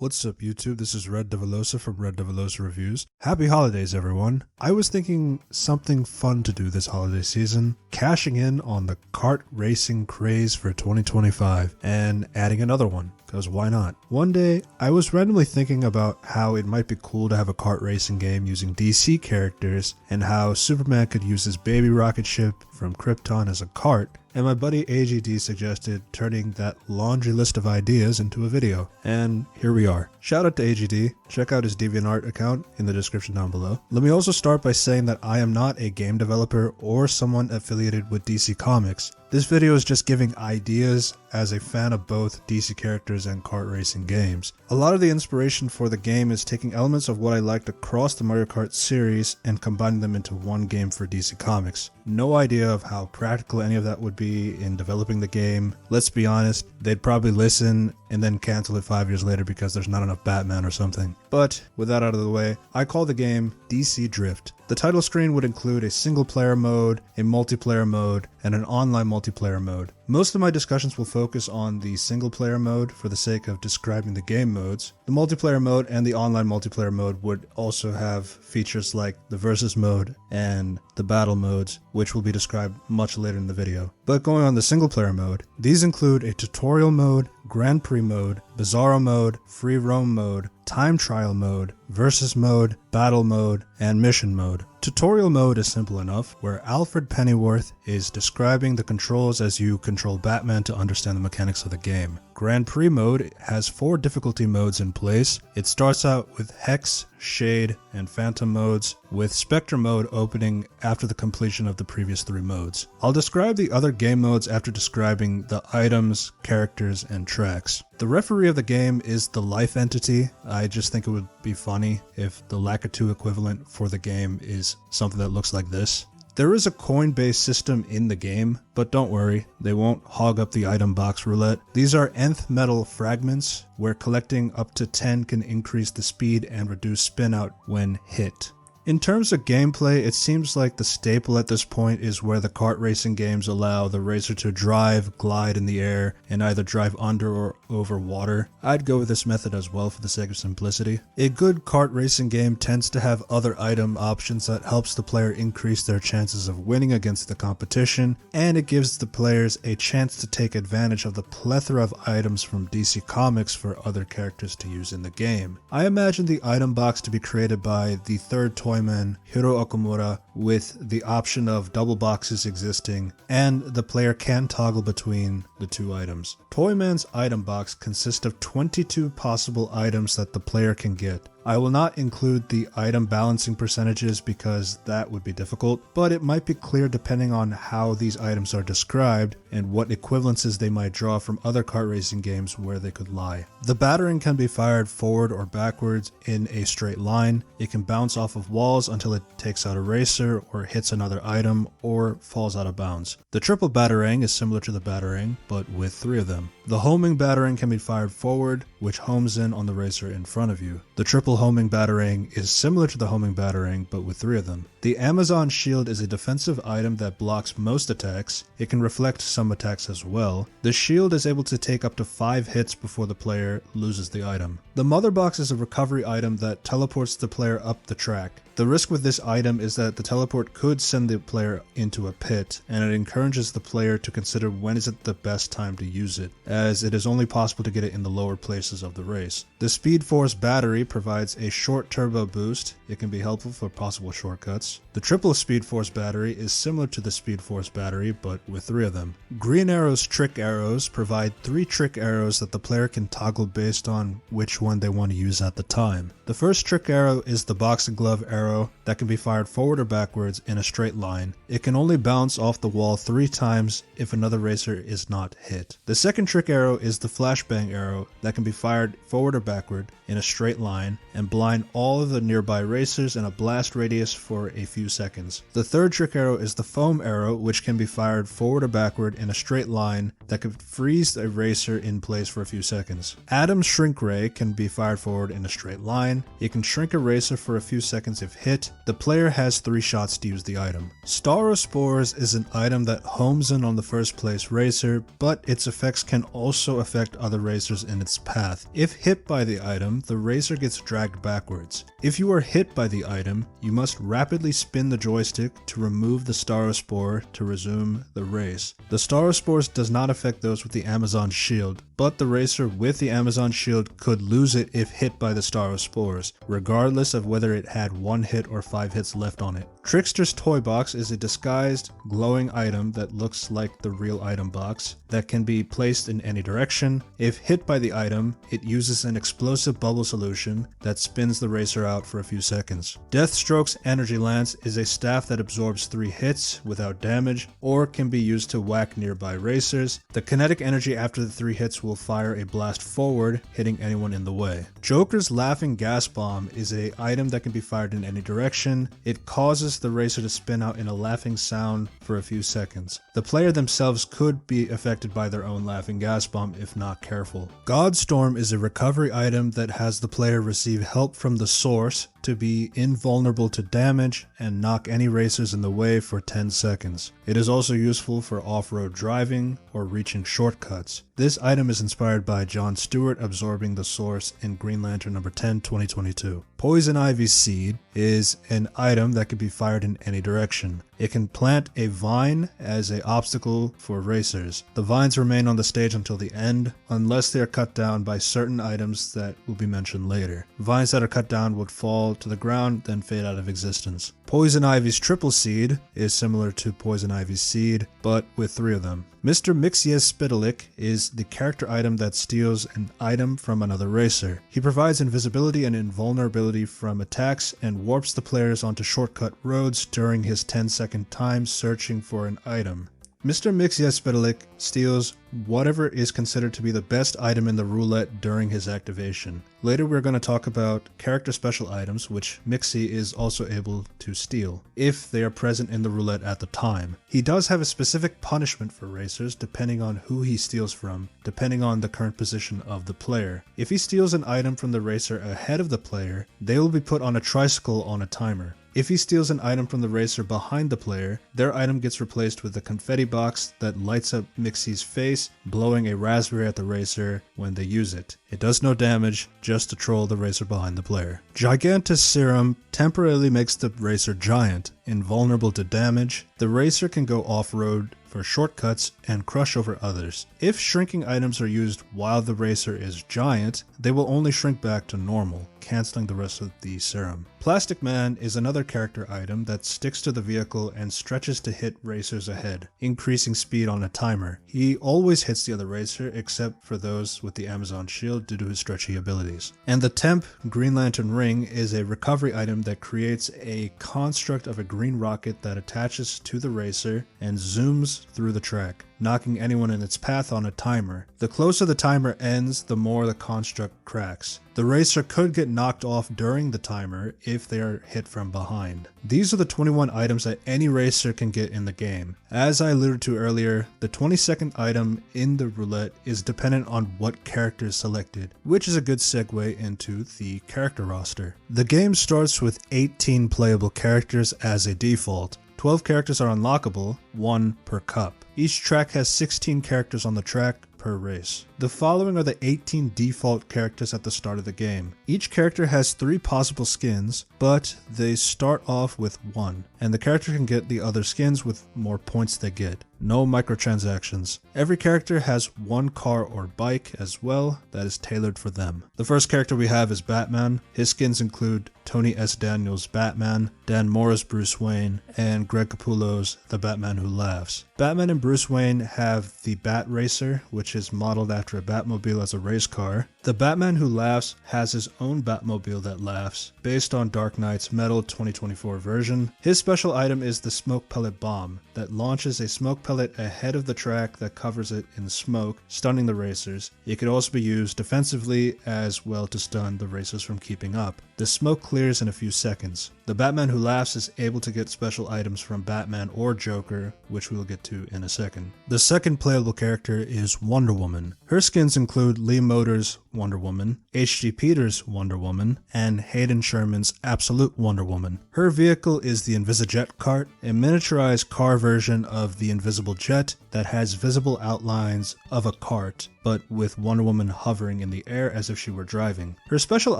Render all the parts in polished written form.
What's up YouTube, this is Red Devilosa from Red Devilosa Reviews. Happy holidays everyone. I was thinking something fun to do this holiday season, cashing in on the kart racing craze for 2025 and adding another one, because why not? One day, I was randomly thinking about how it might be cool to have a kart racing game using DC characters and how Superman could use his baby rocket ship from Krypton as a kart, and my buddy AGD suggested turning that laundry list of ideas into a video. And here we are. Shout out to AGD. Check out his DeviantArt account in the description down below. Let me also start by saying that I am not a game developer or someone affiliated with DC Comics. This video is just giving ideas as a fan of both DC characters and kart racing games. A lot of the inspiration for the game is taking elements of what I liked across the Mario Kart series and combining them into one game for DC Comics. No idea of how practical any of that would be in developing the game. Let's be honest, they'd probably listen and then cancel it 5 years later because there's not enough Batman or something. But with that out of the way, I call the game DC Drift. The title screen would include a single player mode, a multiplayer mode, and an online multiplayer mode. Most of my discussions will focus on the single player mode for the sake of describing the game modes. The multiplayer mode and the online multiplayer mode would also have features like the versus mode and the battle modes, which will be described much later in the video. But going on the single player mode, these include a tutorial mode, Grand Prix mode, Bizarro mode, free roam mode, time trial mode, versus mode, battle mode, and mission mode. Tutorial mode is simple enough, where Alfred Pennyworth is describing the controls as you control Batman to understand the mechanics of the game. Grand Prix mode has 4 difficulty modes in place. It starts out with Hex, Shade, and Phantom modes, with Spectre mode opening after the completion of the previous 3 modes. I'll describe the other game modes after describing the items, characters, and tracks. The referee of the game is the life entity. I just think it would be funny if the Lakitu equivalent for the game is something that looks like this. There is a coin-based system in the game, but don't worry, they won't hog up the item box roulette. These are nth metal fragments, where collecting up to 10 can increase the speed and reduce spin out when hit. In terms of gameplay, it seems like the staple at this point is where the kart racing games allow the racer to drive, glide in the air, and either drive under or over water. I'd go with this method as well for the sake of simplicity. A good kart racing game tends to have other item options that helps the player increase their chances of winning against the competition, and it gives the players a chance to take advantage of the plethora of items from DC Comics for other characters to use in the game. I imagine the item box to be created by the third Toyman, Hiro Okamura, with the option of double boxes existing, and the player can toggle between the 2 items. Toyman's item box consists of 22 possible items that the player can get. I will not include the item balancing percentages because that would be difficult, but it might be clear depending on how these items are described and what equivalences they might draw from other kart racing games where they could lie. The battering can be fired forward or backwards in a straight line. It can bounce off of walls until it takes out a racer or hits another item or falls out of bounds. The triple batarang is similar to the batarang, but with 3 of them. The homing batarang can be fired forward, which homes in on the racer in front of you. The triple homing batarang is similar to the homing batarang, but with 3 of them. The Amazon shield is a defensive item that blocks most attacks. It can reflect some attacks as well. The shield is able to take up to 5 hits before the player loses the item. The mother box is a recovery item that teleports the player up the track. The risk with this item is that the teleport could send the player into a pit, and it encourages the player to consider when is it the best time to use it, as it is only possible to get it in the lower places of the race. The Speed Force battery provides a short turbo boost. It can be helpful for possible shortcuts. The triple Speed Force battery is similar to the Speed Force battery, but with 3 of them. Green Arrow's trick arrows provide 3 trick arrows that the player can toggle based on which one they want to use at the time. The first trick arrow is the boxing glove arrow that can be fired forward or backwards in a straight line. It can only bounce off the wall 3 times if another racer is not hit. The second trick arrow is the flashbang arrow that can be fired forward or backward in a straight line. line and blind all of the nearby racers in a blast radius for a few seconds. The third trick arrow is the foam arrow, which can be fired forward or backward in a straight line that could freeze a racer in place for a few seconds. Adam's shrink ray can be fired forward in a straight line. It can shrink a racer for a few seconds if hit. The player has 3 shots to use the item. Starospores is an item that homes in on the first place racer, but its effects can also affect other racers in its path. If hit by the item, the racer gets dragged backwards. If you are hit by the item, you must rapidly spin the joystick to remove the Starospore to resume the race. The Starospores does not affect those with the Amazon shield, but the racer with the Amazon shield could lose it if hit by the Starospores, regardless of whether it had 1 hit or 5 hits left on it. Trickster's Toy Box is a disguised, glowing item that looks like the real item box that can be placed in any direction. If hit by the item, it uses an explosive bubble solution that spins the racer out for a few seconds. Deathstroke's Energy Lance is a staff that absorbs 3 hits without damage, or can be used to whack nearby racers. The kinetic energy after the 3 hits will fire a blast forward, hitting anyone in the way. Joker's Laughing Gas Bomb is an item that can be fired in any direction. It causes the racer to spin out in a laughing sound for a few seconds. The player themselves could be affected by their own laughing gas bomb if not careful. Godstorm is a recovery item that has the player receive help from the source to be invulnerable to damage and knock any racers in the way for 10 seconds. It is also useful for off-road driving or reaching shortcuts. This item is inspired by Jon Stewart absorbing the source in Green Lantern number 10, 2022. Poison Ivy Seed is an item that can be fired in any direction. It can plant a vine as an obstacle for racers. The vines remain on the stage until the end, unless they are cut down by certain items that will be mentioned later. Vines that are cut down would fall to the ground, then fade out of existence. Poison Ivy's Triple Seed is similar to Poison Ivy's Seed, but with 3 of them. Mr. Mxyzptlk is the character item that steals an item from another racer. He provides invisibility and invulnerability from attacks and warps the players onto shortcut roads during his 10-second time searching for an item. Mr. Mxyzptlk steals whatever is considered to be the best item in the roulette during his activation. Later we're going to talk about character special items which Mixie is also able to steal, if they are present in the roulette at the time. He does have a specific punishment for racers depending on who he steals from, depending on the current position of the player. If he steals an item from the racer ahead of the player, they will be put on a tricycle on a timer. If he steals an item from the racer behind the player, their item gets replaced with a confetti box that lights up Mixie's face, blowing a raspberry at the racer when they use it. It does no damage, just to troll the racer behind the player. Gigantus Serum temporarily makes the racer giant, invulnerable to damage. The racer can go off-road for shortcuts and crush over others. If shrinking items are used while the racer is giant, they will only shrink back to normal, cancelling the rest of the serum. Plastic Man is another character item that sticks to the vehicle and stretches to hit racers ahead, increasing speed on a timer. He always hits the other racer except for those with the Amazon shield due to his stretchy abilities. And the Temp Green Lantern Ring is a recovery item that creates a construct of a green rocket that attaches to the racer and zooms through the track, knocking anyone in its path on a timer. The closer the timer ends, the more the construct cracks. The racer could get knocked off during the timer if they are hit from behind. These are the 21 items that any racer can get in the game. As I alluded to earlier, the 22nd item in the roulette is dependent on what character is selected, which is a good segue into the character roster. The game starts with 18 playable characters as a default. 12 characters are unlockable, 1 per cup. Each track has 16 characters on the track per race. The following are the 18 default characters at the start of the game. Each character has 3 possible skins, but they start off with 1, and the character can get the other skins with more points they get. No microtransactions. Every character has 1 car or bike as well that is tailored for them. The first character we have is Batman. His skins include Tony S. Daniels' Batman, Dan Mora's Bruce Wayne, and Greg Capullo's The Batman Who Laughs. Batman and Bruce Wayne have the Bat Racer, which is modeled after a Batmobile as a race car. The Batman Who Laughs has his own Batmobile that laughs, based on Dark Knight's Metal 2024 version. His special item is the Smoke Pellet Bomb, that launches a smoke pellet ahead of the track that covers it in smoke, stunning the racers. It could also be used defensively as well to stun the racers from keeping up. The smoke clears in a few seconds. The Batman Who Laughs is able to get special items from Batman or Joker, which we'll get to in a second. The second playable character is Wonder Woman. Her skins include Lee Motor's Wonder Woman, H.G. Peters' Wonder Woman, and Hayden Sherman's Absolute Wonder Woman. Her vehicle is the Invisijet Cart, a miniaturized car version of the Invisible Jet that has visible outlines of a cart, but with Wonder Woman hovering in the air as if she were driving. Her special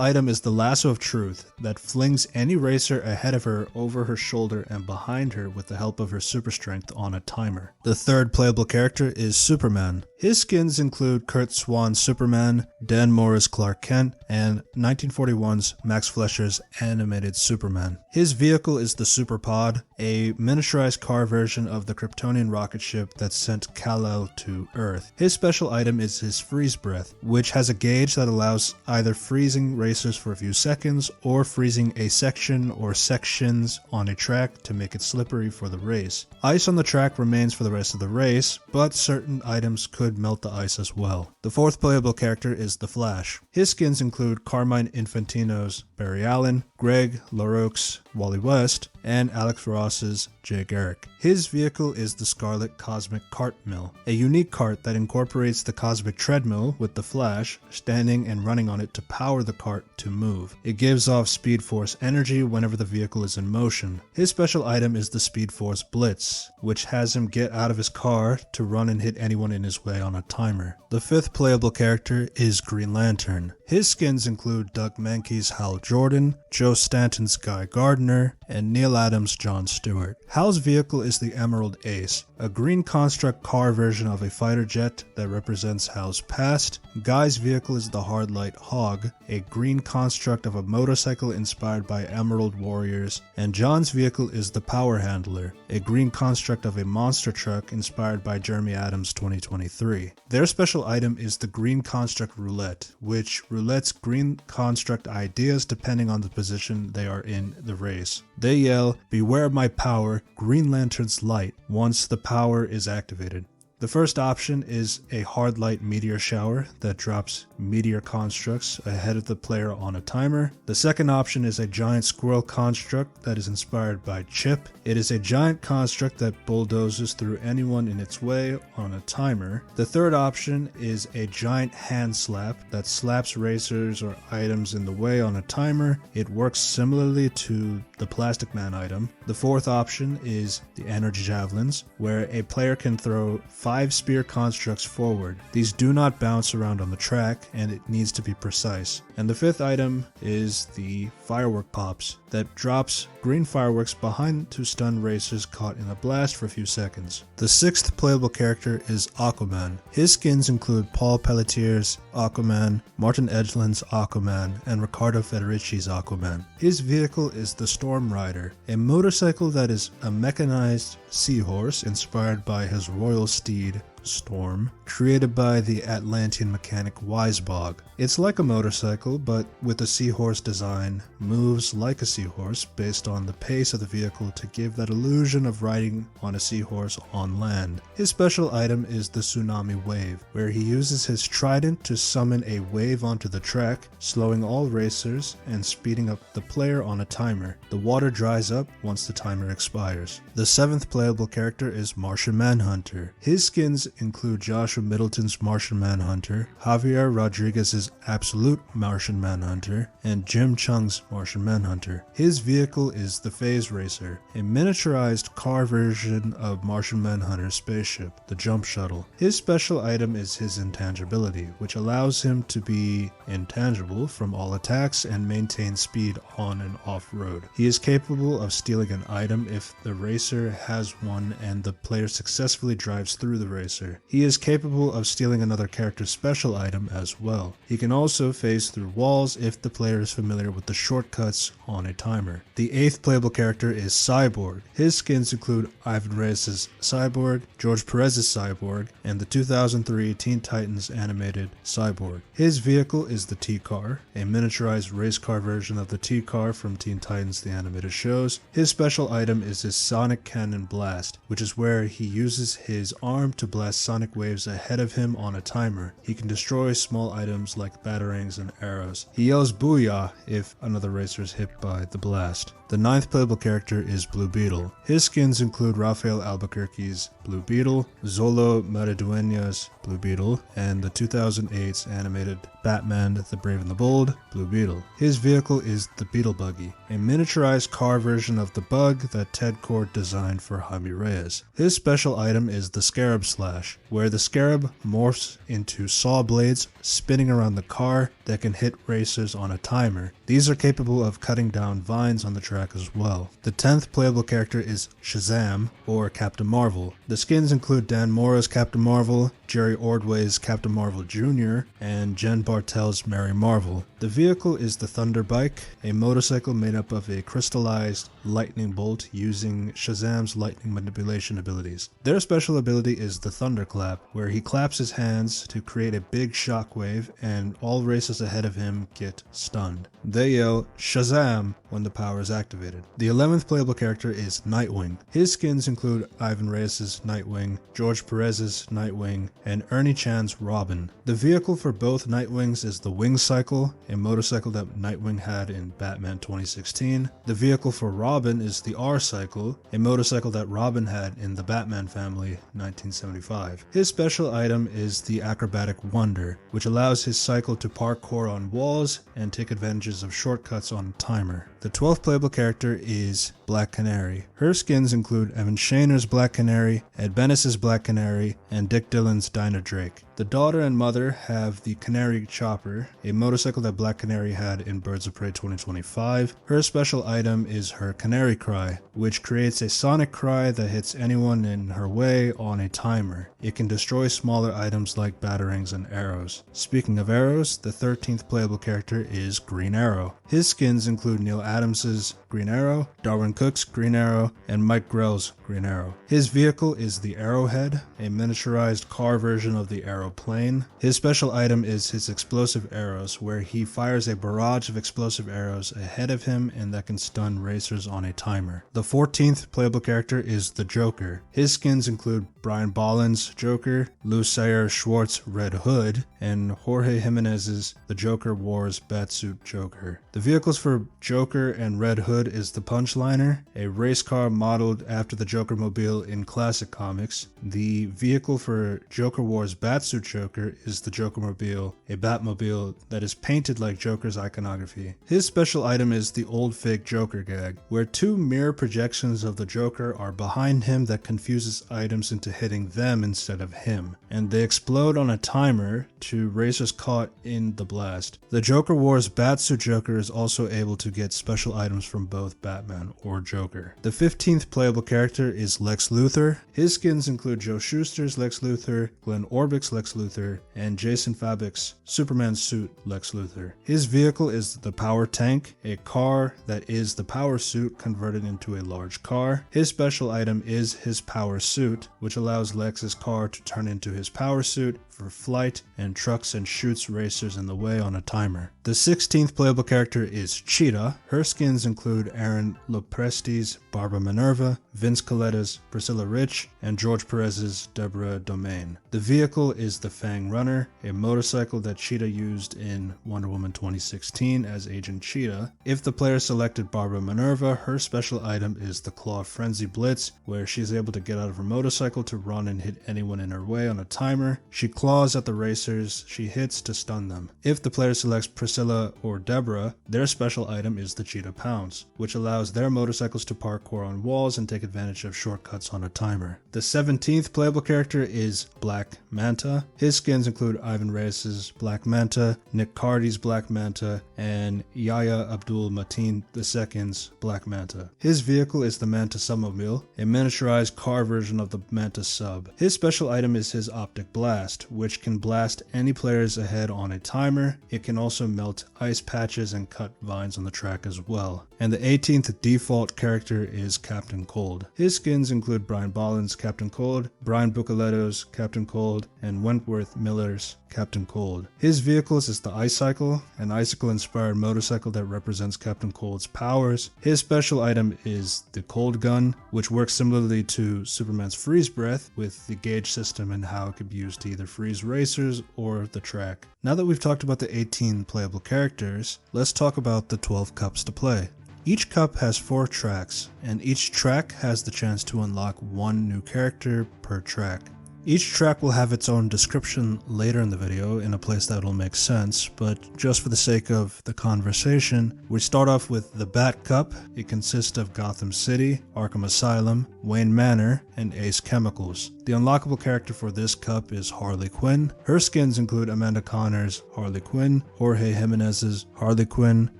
item is the Lasso of Truth that flings any racer ahead of her over her shoulder and behind her with the help of her super strength on a timer. The third playable character is Superman. His skins include Kurt Swan's Superman, Dan Mora's Clark Kent, and 1941's Max Fleischer's animated Superman. His vehicle is the Superpod, a miniaturized car version of the Kryptonian rocket ship that sent Kal-El to Earth. His special item is his Freeze Breath, which has a gauge that allows either freezing racers for a few seconds or freezing a section or sections on a track to make it slippery for the race. Ice on the track remains for the rest of the race, but certain items could melt the ice as well. The fourth playable character is the Flash. His skins include Carmine Infantino's Barry Allen, Greg LaRoque's Wally West, and Alex Ross's Jay Garrick. His vehicle is the Scarlet Cosmic Cart Mill, a unique cart that incorporates the cosmic treadmill with the Flash standing and running on it to power the cart to move. It gives off Speed Force energy whenever the vehicle is in motion. His special item is the Speed Force Blitz, which has him get out of his car to run and hit anyone in his way on a timer. The fifth playable character is Green Lantern. His skins include Doug Mankey's Hal Jordan, Joe Stanton's Guy Gardner, and Neil Adams' Jon Stewart. Hal's vehicle is the Emerald Ace, a green construct car version of a fighter jet that represents Hal's past. Guy's vehicle is the Hardlight Hog, a green construct of a motorcycle inspired by Emerald Warriors, and John's vehicle is the Power Handler, a green construct of a monster truck inspired by Jeremy Adams' 2023. Their special item is the Green Construct Roulette, which roulettes green construct ideas depending on the position they are in the race. They yell, "Beware my power, Green Lantern's light," once the power is activated. The first option is a hard light meteor shower that drops meteor constructs ahead of the player on a timer. The second option is a giant squirrel construct that is inspired by Chip. It is a giant construct that bulldozes through anyone in its way on a timer. The third option is a giant hand slap that slaps racers or items in the way on a timer. It works similarly to the Plastic Man item. The fourth option is the energy javelins, where a player can throw 5 spear constructs forward. These do not bounce around on the track, and it needs to be precise. And the fifth item is the firework pops that drops green fireworks behind to stun racers caught in a blast for a few seconds. The sixth playable character is Aquaman. His skins include Paul Pelletier's Aquaman, Martin Edgeland's Aquaman, and Riccardo Federici's Aquaman. His vehicle is the Storm Rider, a motorcycle that is a mechanized seahorse inspired by his royal steed, Storm, created by the Atlantean mechanic Wisebog. It's like a motorcycle, but with a seahorse design, moves like a seahorse based on the pace of the vehicle to give that illusion of riding on a seahorse on land. His special item is the Tsunami Wave, where he uses his trident to summon a wave onto the track, slowing all racers and speeding up the player on a timer. The water dries up once the timer expires. The seventh playable character is Martian Manhunter. His skins include Joshua Middleton's Martian Manhunter, Javier Rodriguez's Absolute Martian Manhunter, and Jim Chung's Martian Manhunter. His vehicle is the Phase Racer, a miniaturized car version of Martian Manhunter's spaceship, the Jump Shuttle. His special item is his intangibility, which allows him to be intangible from all attacks and maintain speed on and off-road. He is capable of stealing an item if the racer has one and the player successfully drives through the racer. racer. He is capable of stealing another character's special item as well. He can also phase through walls if the player is familiar with the shortcuts on a timer. The 8th playable character is Cyborg. His skins include Ivan Reyes' Cyborg, George Perez's Cyborg, and the 2003 Teen Titans animated Cyborg. His vehicle is the T-Car, a miniaturized race car version of the T-Car from Teen Titans the animated shows. His special item is his Sonic Cannon Blast, which is where he uses his arm to blast sonic waves ahead of him on a timer. He can destroy small items like batarangs and arrows. He yells "Booyah" if another racer is hit by the blast. The 9th playable character is Blue Beetle. His skins include Rafael Albuquerque's Blue Beetle, Zolo Maridueña's Blue Beetle, and the 2008's animated Batman the Brave and the Bold Blue Beetle. His vehicle is the Beetle Buggy, a miniaturized car version of the Bug that Ted Kord designed for Jaime Reyes. His special item is the Scarab Slash, where the Scarab morphs into saw blades spinning around the car that can hit racers on a timer. These are capable of cutting down vines on the track as well. The 10th playable character is Shazam, or Captain Marvel. The skins include Dan Mora's Captain Marvel, Jerry Ordway's Captain Marvel Jr., and Jen Bartel's Mary Marvel. The vehicle is the Thunder Bike, a motorcycle made up of a crystallized lightning bolt using Shazam's lightning manipulation abilities. Their special ability is the Thunderclap, where he claps his hands to create a big shockwave and all racers ahead of him get stunned. They yell "Shazam" when the power is activated. The 11th playable character is Nightwing. His skins include Ivan Reyes' Nightwing, George Perez's Nightwing, and Ernie Chan's Robin. The vehicle for both Nightwings is the Wing Cycle, a motorcycle that Nightwing had in Batman 2016. The vehicle for Robin is the R-Cycle, a motorcycle that Robin had in the Batman family 1975. His special item is the Acrobatic Wonder, which allows his cycle to parkour on walls and take advantages of shortcuts on a timer. The 12th playable character is Black Canary. Her skins include Evan Shaner's Black Canary, Ed Bennis's Black Canary, and Dick Dillon's Dinah Drake. The daughter and mother have the Canary Chopper, a motorcycle that Black Canary had in Birds of Prey 2025. Her special item is her Canary Cry, which creates a sonic cry that hits anyone in her way on a timer. It can destroy smaller items like batarangs and arrows. Speaking of arrows, the 13th playable character is Green Arrow. His skins include Neil Adams's Green Arrow, Darwin Cook's Green Arrow, and Mike Grell's Green Arrow. His vehicle is the Arrowhead, a miniaturized car version of the Aeroplane. His special item is his explosive arrows, where he fires a barrage of explosive arrows ahead of him and that can stun racers on a timer. The 14th playable character is the Joker. His skins include Brian Bolland's Joker, Lou Sayer Schwartz Red Hood, and Jorge Jimenez's The Joker Wars Batsuit Joker. The vehicles for Joker and Red Hood is the Punchliner, a race car modeled after the Joker Mobile in classic comics. The vehicle for Joker Wars Batsuit Joker is the Joker Mobile, a Batmobile that is painted like Joker's iconography. His special item is the Old Fake Joker Gag, where two mirror projections of the Joker are behind him that confuses items into hitting them instead of him, and they explode on a timer to racers caught in the blast. The Joker Wars Batsuit Joker is also able to get special items from both Batman or Joker. The 15th playable character is Lex Luthor. His skins include Joe Shuster's Lex Luthor, Glenn Orbick's Lex Luthor, and Jason Fabok's Superman suit Lex Luthor. His vehicle is the Power Tank, a car that is the power suit converted into a large car. His special item is his Power Suit, which allows Lex's car to turn into his power suit for flight and trucks and shoots racers in the way on a timer. The 16th playable character is Cheetah. Her skins include Aaron Lopresti's Barbara Minerva, Vince Coletta's Priscilla Rich, and George Perez's Deborah Domain. The vehicle is the Fang Runner, a motorcycle that Cheetah used in Wonder Woman 2016 as Agent Cheetah. If the player selected Barbara Minerva, her special item is the Claw Frenzy Blitz, where she is able to get out of her motorcycle to run and hit anyone in her way on a timer. She claws claws at the racers she hits to stun them. If the player selects Priscilla or Deborah, their special item is the Cheetah Pounce, which allows their motorcycles to parkour on walls and take advantage of shortcuts on a timer. The 17th playable character is Black Manta. His skins include Ivan Reyes' Black Manta, Nick Cardy's Black Manta, and Yahya Abdul Mateen II's Black Manta. His vehicle is the Manta Submobile, a miniaturized car version of the Manta Sub. His special item is his Optic Blast, which can blast any players ahead on a timer. It can also melt ice patches and cut vines on the track as well. And the 18th default character is Captain Cold. His skins include Brian Bolland's Captain Cold, Brian Bucaletto's Captain Cold, and Wentworth Miller's Captain Cold. His vehicles is the Icycle, an icicle-inspired motorcycle that represents Captain Cold's powers. His special item is the Cold Gun, which works similarly to Superman's Freeze Breath with the gauge system and how it could be used to either freeze racers or the track. Now that we've talked about the 18 playable characters, let's talk about the 12 cups to play. Each cup has 4 tracks, and each track has the chance to unlock 1 new character per track. Each track will have its own description later in the video in a place that will make sense, but just for the sake of the conversation, we start off with the Bat Cup. It consists of Gotham City, Arkham Asylum, Wayne Manor, and Ace Chemicals. The unlockable character for this cup is Harley Quinn. Her skins include Amanda Connor's Harley Quinn, Jorge Jimenez's Harley Quinn,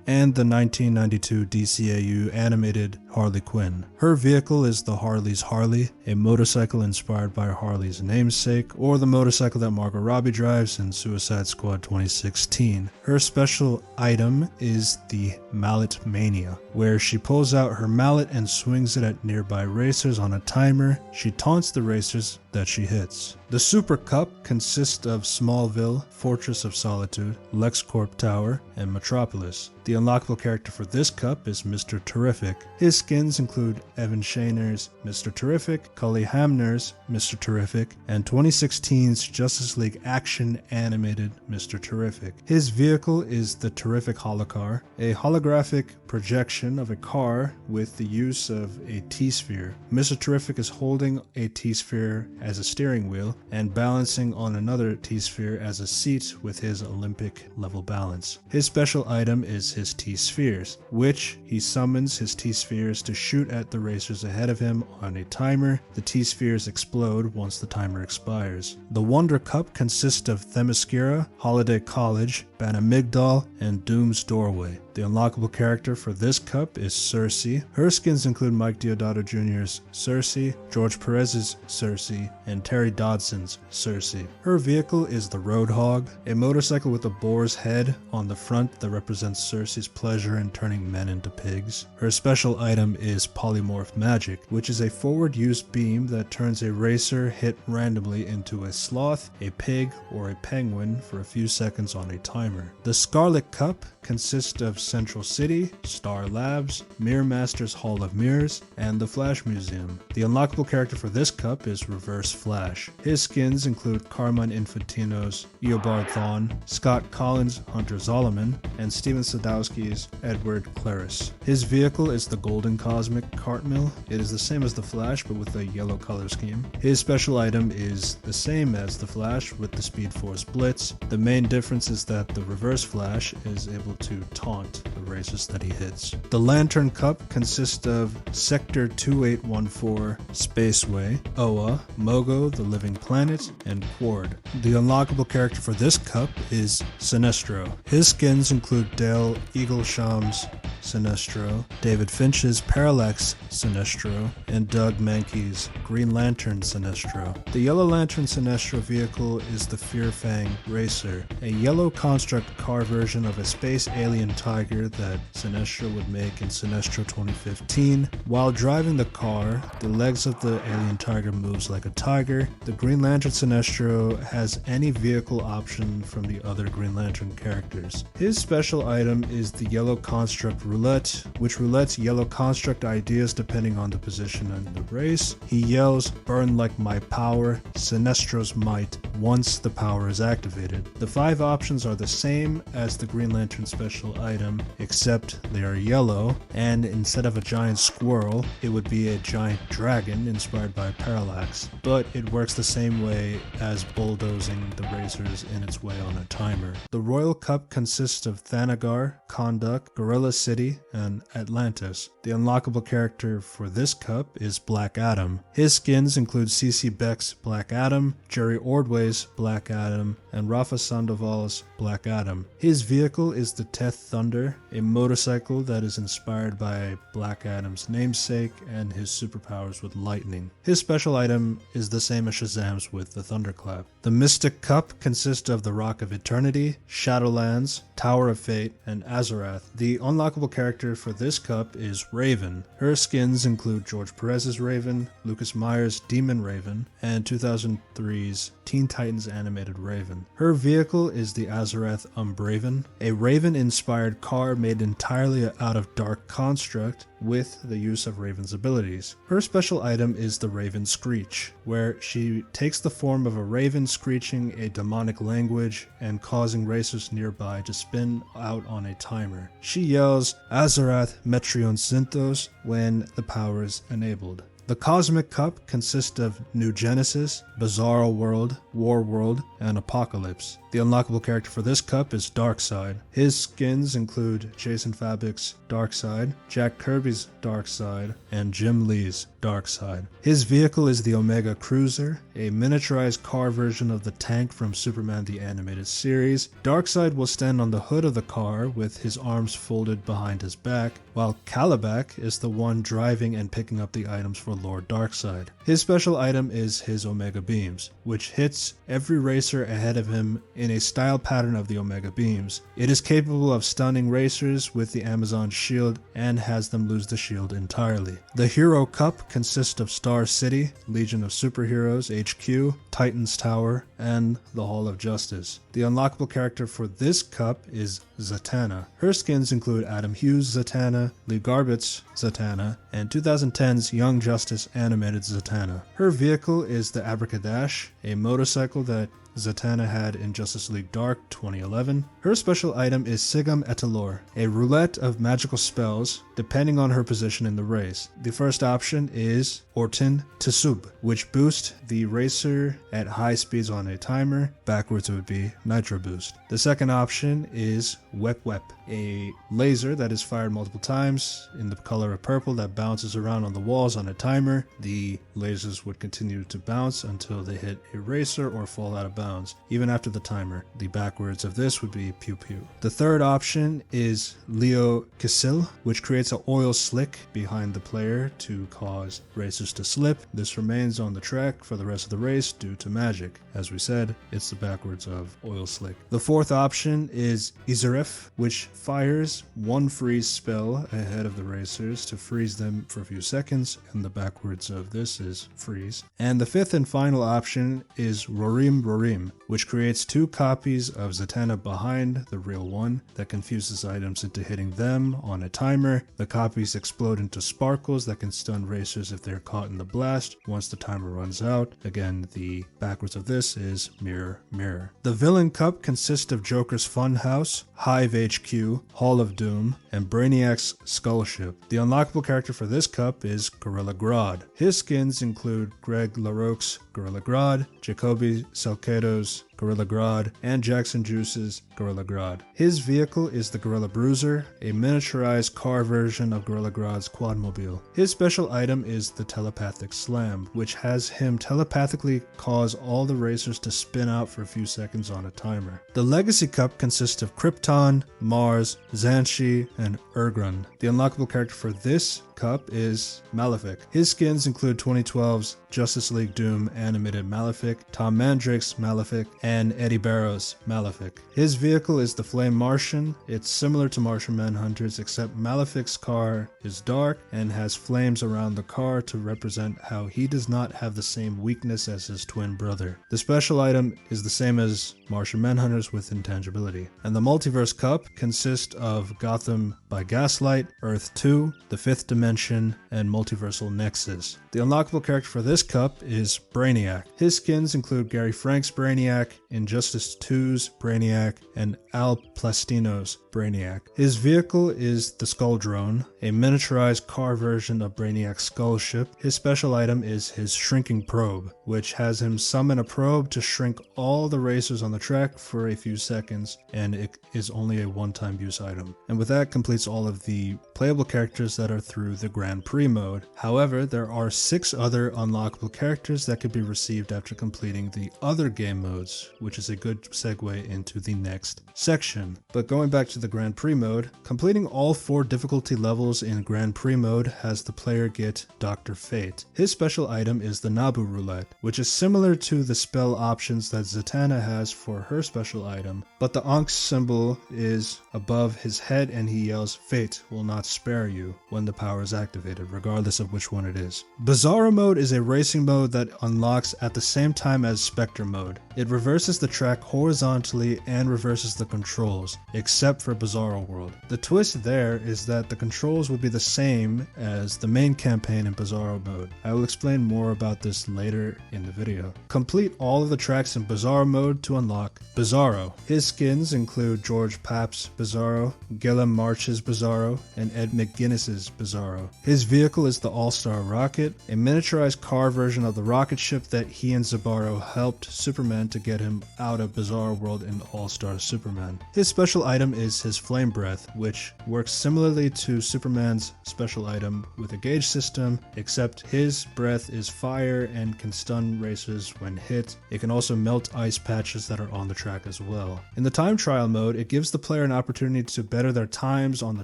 and the 1992 DCAU animated Harley Quinn. Her vehicle is the Harley's Harley, a motorcycle inspired by Harley's namesake, or the motorcycle that Margot Robbie drives in Suicide Squad 2016. Her special item is the Mallet Mania, where she pulls out her mallet and swings it at nearby racers on a timer. She taunts the racers that she hits. The Super Cup consists of Smallville, Fortress of Solitude, LexCorp Tower, and Metropolis. The unlockable character for this cup is Mr. Terrific. His skins include Evan Shayner's Mr. Terrific, Cully Hamner's Mr. Terrific, and 2016's Justice League Action animated Mr. Terrific. His vehicle is the Terrific Holocar, a holographic projection of a car with the use of a T-sphere. Mr. Terrific is holding a T-sphere as a steering wheel and balancing on another T-sphere as a seat with his Olympic level balance. His special item is his T-spheres, which he summons his T-spheres to shoot at the racers ahead of him on a timer. The T-spheres explode once the timer expires. The Wonder Cup consists of Themyscira, Holiday College, Banamigdal, and Doom's Doorway. The unlockable character for this cup is Cersei. Her skins include Mike Deodato Jr.'s Cersei, George Perez's Cersei, and Terry Dodson's Cersei. Her vehicle is the Roadhog, a motorcycle with a boar's head on the front that represents Cersei's pleasure in turning men into pigs. Her special item is Polymorph Magic, which is a forward-use beam that turns a racer hit randomly into a sloth, a pig, or a penguin for a few seconds on a timer. The Scarlet Cup consists of Central City, Star Labs, Mirror Masters Hall of Mirrors, and the Flash Museum. The unlockable character for this cup is Reverse Flash. His skins include Carmine Infantino's Eobard Thawne, Scott Collins' Hunter Zolomon, and Steven Sadowski's Edward Claris. His vehicle is the Golden Cosmic Cart Mill. It is the same as the Flash but with a yellow color scheme. His special item is the same as the Flash with the Speed Force Blitz. The main difference is that the Reverse Flash is able to taunt the racers that he hits. The Lantern Cup consists of Sector 2814, Spaceway, Oa, Mogo, the Living Planet, and Quard. The unlockable character for this cup is Sinestro. His skins include Dale Eaglesham's Sinestro, David Finch's Parallax Sinestro, and Doug Mankey's Green Lantern Sinestro. The Yellow Lantern Sinestro vehicle is the Fearfang Racer, a yellow construct car version of a space alien tiger that Sinestro would make in Sinestro 2015. While driving the car, the legs of the alien tiger moves like a tiger. The Green Lantern Sinestro has any vehicle option from the other Green Lantern characters. His special item is the Yellow Construct Roulette, which roulettes yellow construct ideas depending on the position in the race. He yells, "Burn like my power, Sinestro's might," once the power is activated. The 5 options are the same as the Green Lantern special item, except they are yellow, and instead of a giant squirrel, it would be a giant dragon inspired by Parallax, but it works the same way as bulldozing the racers in its way on a timer. The Royal Cup consists of Thanagar, Kondak, Gorilla City, and Atlantis. The unlockable character for this cup is Black Adam. His skins include CC Beck's Black Adam, Jerry Ordway's Black Adam, and Rafa Sandoval's Black Adam. His vehicle is the Teth Thunder, a motorcycle that is inspired by Black Adam's namesake and his superpowers with lightning. His special item is the same as Shazam's with the Thunderclap. The Mystic Cup consists of the Rock of Eternity, Shadowlands, Tower of Fate, and Azarath. The unlockable character for this cup is Raven. Her skins include George Perez's Raven, Lucas Myers' Demon Raven, and 2003's Teen Titans animated Raven. Her vehicle is the Azarath Umbraven, a Raven-inspired car made entirely out of dark construct with the use of Raven's abilities. Her special item is the Raven Screech, where she takes the form of a raven screeching a demonic language and causing racers nearby to spin out on a timer. She yells Azarath Metrion Zinthos when the power is enabled. The Cosmic Cup consists of New Genesis, Bizarro World, War World, and Apocalypse. The unlockable character for this cup is Darkseid. His skins include Jason Fabok's Darkseid, Jack Kirby's Darkseid, and Jim Lee's Darkseid. His vehicle is the Omega Cruiser, a miniaturized car version of the tank from Superman the Animated Series. Darkseid will stand on the hood of the car with his arms folded behind his back, while Kalibak is the one driving and picking up the items for Lord Darkseid. His special item is his Omega Beams, which hits every racer ahead of him in a style pattern of the Omega Beams. It is capable of stunning racers with the Amazon shield and has them lose the shield entirely. The Hero Cup consists of Star City, Legion of Superheroes HQ, Titan's Tower, and the Hall of Justice. The unlockable character for this cup is Zatanna. Her skins include Adam Hughes' Zatanna, Lee Garbutt's Zatanna, and 2010's Young Justice animated Zatanna. Her vehicle is the Abracadash, a motorcycle that Zatanna had in Justice League Dark 2011. Her special item is Sigam Etalor, a roulette of magical spells depending on her position in the race. The first option is Ortin Tsub, which boosts the racer at high speeds on a timer. Backwards it would be Nitro Boost. The second option is Wep Wep, a laser that is fired multiple times in the color of purple that bounces around on the walls on a timer. The lasers would continue to bounce until they hit a racer or fall out of bounds, even after the timer. The backwards of this would be Pew Pew. The third option is Leo Kisil, which creates an oil slick behind the player to cause racers to slip. This remains on the track for the rest of the race due to magic. As we said, it's the backwards of oil slick. The fourth option is Izaref, which fires one freeze spell ahead of the racers to freeze them for a few seconds, and the backwards of this is freeze. And the fifth and final option is Rorim Rorim, which creates two copies of Zatanna behind the real one that confuses items into hitting them on a timer. The copies explode into sparkles that can stun racers if they're caught in the blast once the timer runs out. Again, the backwards of this is Mirror Mirror. The Villain Cup consists of Joker's Funhouse, Hive HQ, Hall of Doom, and Brainiac's Skullship. The unlockable character for this cup is Gorilla Grodd. His skins include Greg LaRoque's Gorilla Grodd, Jacoby Salcedo's Gorilla Grodd, and Jackson Juice's Gorilla Grodd. His vehicle is the Gorilla Bruiser, a miniaturized car version of Gorilla Grodd's Quadmobile. His special item is the Telepathic Slam, which has him telepathically cause all the racers to spin out for a few seconds on a timer. The Legacy Cup consists of Krypton, Mars, Xanshi, and Urgrun. The unlockable character for this cup is Malefic. His skins include 2012's Justice League Doom animated Malefic, Tom Mandrake's Malefic, and Eddie Barrow's Malefic. His vehicle is the Flame Martian. It's similar to Martian Manhunter's, except Malefic's car is dark and has flames around the car to represent how he does not have the same weakness as his twin brother. The special item is the same as Martian Manhunter's with intangibility. And the Multiverse Cup consists of Gotham by Gaslight, Earth 2, the Fifth Dimension, Dimension, and Multiversal Nexus. The unlockable character for this cup is Brainiac. His skins include Gary Frank's Brainiac, Injustice 2's Brainiac, and Al Plastino's Brainiac. His vehicle is the Skull Drone, a miniaturized car version of Brainiac's Skull Ship. His special item is his Shrinking Probe, which has him summon a probe to shrink all the racers on the track for a few seconds, and it is only a one-time use item. And with that completes all of the playable characters that are through the Grand Prix mode. However, there are 6 other unlockable characters that could be received after completing the other game modes, which is a good segue into the next section. But going back to the Grand Prix mode, completing all 4 difficulty levels in Grand Prix mode has the player get Dr. Fate. His special item is the Nabu Roulette, which is similar to the spell options that Zatanna has for her special item, but the Ankh symbol is above his head and he yells, "Fate will not spare you," when the power is activated, regardless of which one it is. Bizarro mode is a racing mode that unlocks at the same time as Spectre mode. It reverses the track horizontally and reverses the controls, except for Bizarro World. The twist there is that the controls would be the same as the main campaign in Bizarro mode. I will explain more about this later in the video. Complete all of the tracks in Bizarro mode to unlock Bizarro. His skins include George Papp's Bizarro, Gillum March's Bizarro, and Ed McGuinness's Bizarro. His vehicle is the All-Star Rocket, a miniaturized car version of the rocket ship that he and Zabaro helped Superman to get him out of Bizarro World in All-Star Superman. His special item is his Flame Breath, which works similarly to Superman's special item with a gauge system, except his breath is fire and can stun racers when hit. It can also melt ice patches that are on the track as well. In the time trial mode, it gives the player an opportunity to better their times on the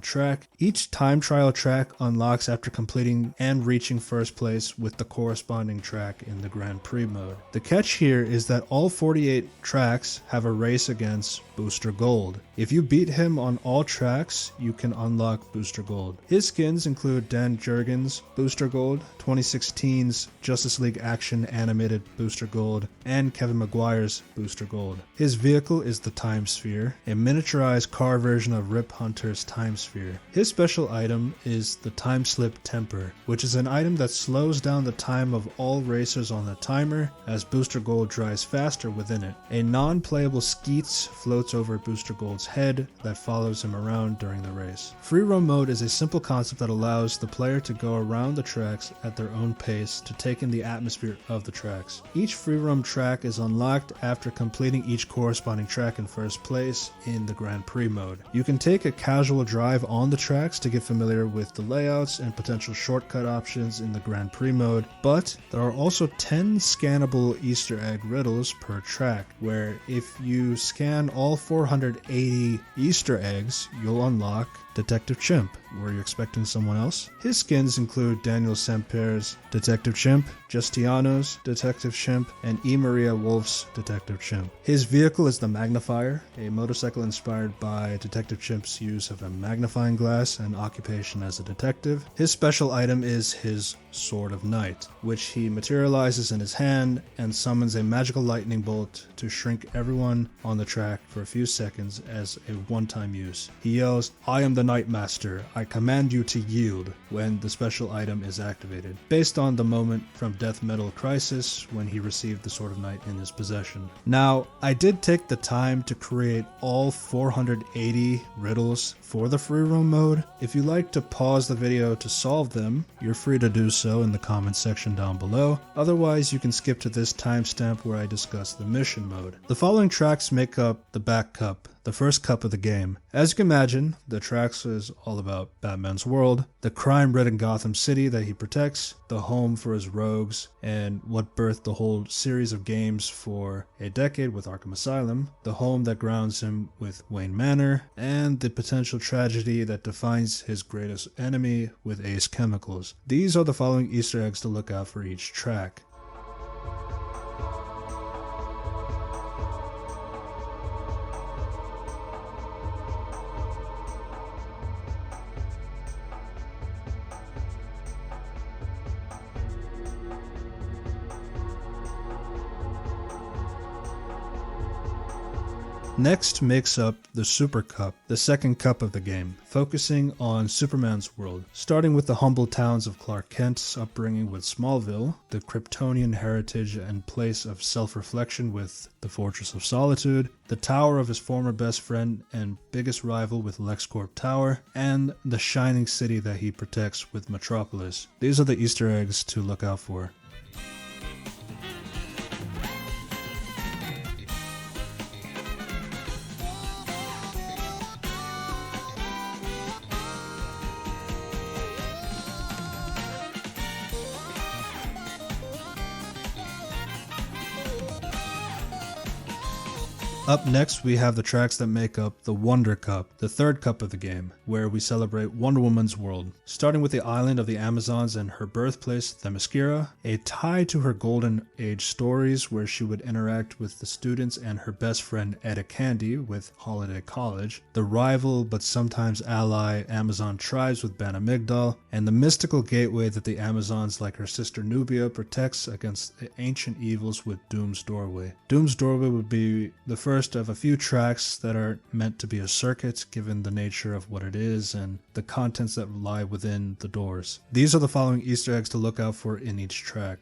track. Each time trial track unlocks after completing and reaching first place with the corresponding track in the Grand Prix mode. The catch here is that all 48 tracks have a race against Booster Gold. If you beat him on all tracks, you can unlock Booster Gold. His skins include Dan Jurgens' Booster Gold, 2016's Justice League Action Animated Booster Gold, and Kevin Maguire's Booster Gold. His vehicle is the Time Sphere, a miniaturized car version of Rip Hunter's Time Sphere. His special item is the Time Slip Temper, which is an item that slows down the time of all racers on the timer as Booster Gold drives faster within it. A non-playable Skeets floats over Booster Gold's head that follows him around during the race. Free roam mode is a simple concept that allows the player to go around the tracks at their own pace to take in the atmosphere of the tracks. Each free roam track is unlocked after completing each corresponding track in first place in the Grand Prix mode. You can take a casual drive on the tracks to get familiar with the layouts and potential shortcut options in the Grand Prix mode, but there are also 10 scannable Easter egg riddles per track, where if you scan all 480 Easter eggs, you'll unlock Detective Chimp. Were you expecting someone else? His skins include Daniel Semper's Detective Chimp, Justiano's Detective Chimp, and E. Maria Wolf's Detective Chimp. His vehicle is the Magnifier, a motorcycle inspired by Detective Chimp's use of a magnifying glass and occupation as a detective. His special item is his Sword of Night, which he materializes in his hand and summons a magical lightning bolt to shrink everyone on the track for a few seconds as a one-time use. He yells, "I am the Night Master. I command you to yield," when the special item is activated, based on the moment from Death Metal Crisis when he received the Sword of Night in his possession. Now, I did take the time to create all 480 riddles for the free roam mode. If you like to pause the video to solve them, you're free to do so in the comments section down below. Otherwise, you can skip to this timestamp where I discuss the mission mode. The following tracks make up the back cup, the first cup of the game. As you can imagine, the tracks is all about Batman's world, the crime-ridden Gotham City that he protects, the home for his rogues, and what birthed the whole series of games for a decade with Arkham Asylum, the home that grounds him with Wayne Manor, and the potential tragedy that defines his greatest enemy with Ace Chemicals. These are the following Easter eggs to look out for each track. Next makes up the Super Cup, the second cup of the game, focusing on Superman's world, starting with the humble towns of Clark Kent's upbringing with Smallville, the Kryptonian heritage and place of self-reflection with the Fortress of Solitude, the tower of his former best friend and biggest rival with LexCorp Tower, and the shining city that he protects with Metropolis. These are the Easter eggs to look out for. Up next, we have the tracks that make up the Wonder Cup, the third cup of the game, where we celebrate Wonder Woman's world. Starting with the island of the Amazons and her birthplace, Themyscira, a tie to her Golden Age stories where she would interact with the students and her best friend Etta Candy with Holiday College, the rival but sometimes ally Amazon tribes with Ban Amigdala, and the mystical gateway that the Amazons, like her sister Nubia, protects against the ancient evils with Doom's Doorway. Doom's Doorway would be the first of a few tracks that are meant to be a circuit given the nature of what it is and the contents that lie within the doors. These are the following Easter eggs to look out for in each track.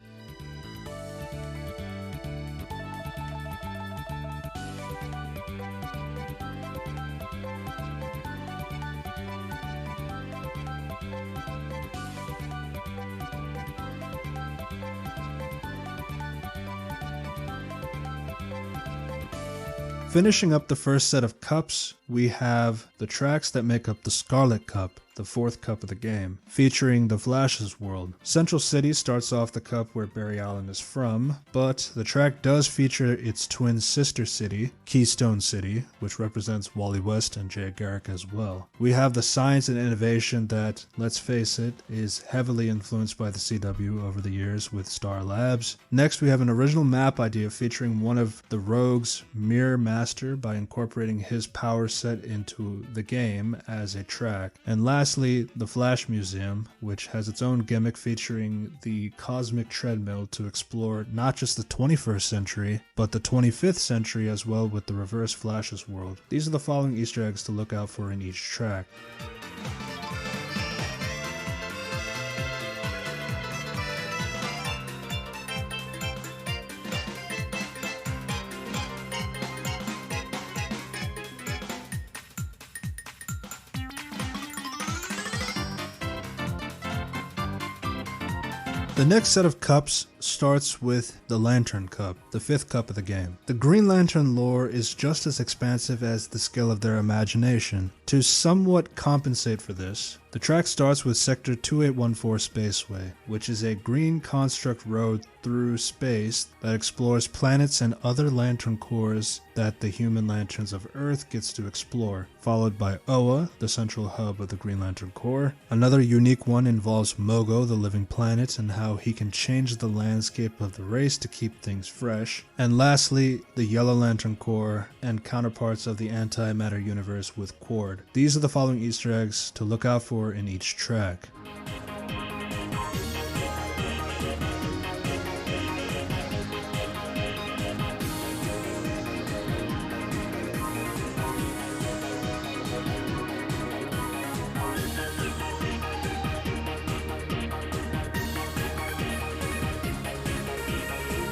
Finishing up the first set of cups, we have the tracks that make up the Scarlet Cup, the fourth cup of the game, featuring the Flash's world. Central City starts off the cup where Barry Allen is from, but the track does feature its twin sister city, Keystone City, which represents Wally West and Jay Garrick as well. We have the science and innovation that, let's face it, is heavily influenced by the CW over the years with Star Labs. Next, we have an original map idea featuring one of the Rogue's Mirror Master by incorporating his power set into the game as a track. And lastly, the Flash Museum, which has its own gimmick featuring the cosmic treadmill to explore not just the 21st century, but the 25th century as well with the Reverse Flash's world. These are the following Easter eggs to look out for in each track. The next set of cups starts with the Lantern Cup, the fifth cup of the game. The Green Lantern lore is just as expansive as the skill of their imagination. To somewhat compensate for this, the track starts with Sector 2814 Spaceway, which is a green construct road through space that explores planets and other lantern cores that the human lanterns of Earth gets to explore, followed by Oa, the central hub of the Green Lantern Corps. Another unique one involves Mogo, the living planet, and how he can change the landscape of the race to keep things fresh. And lastly, the Yellow Lantern Corps and counterparts of the antimatter universe with Quard. These are the following Easter eggs to look out for in each track.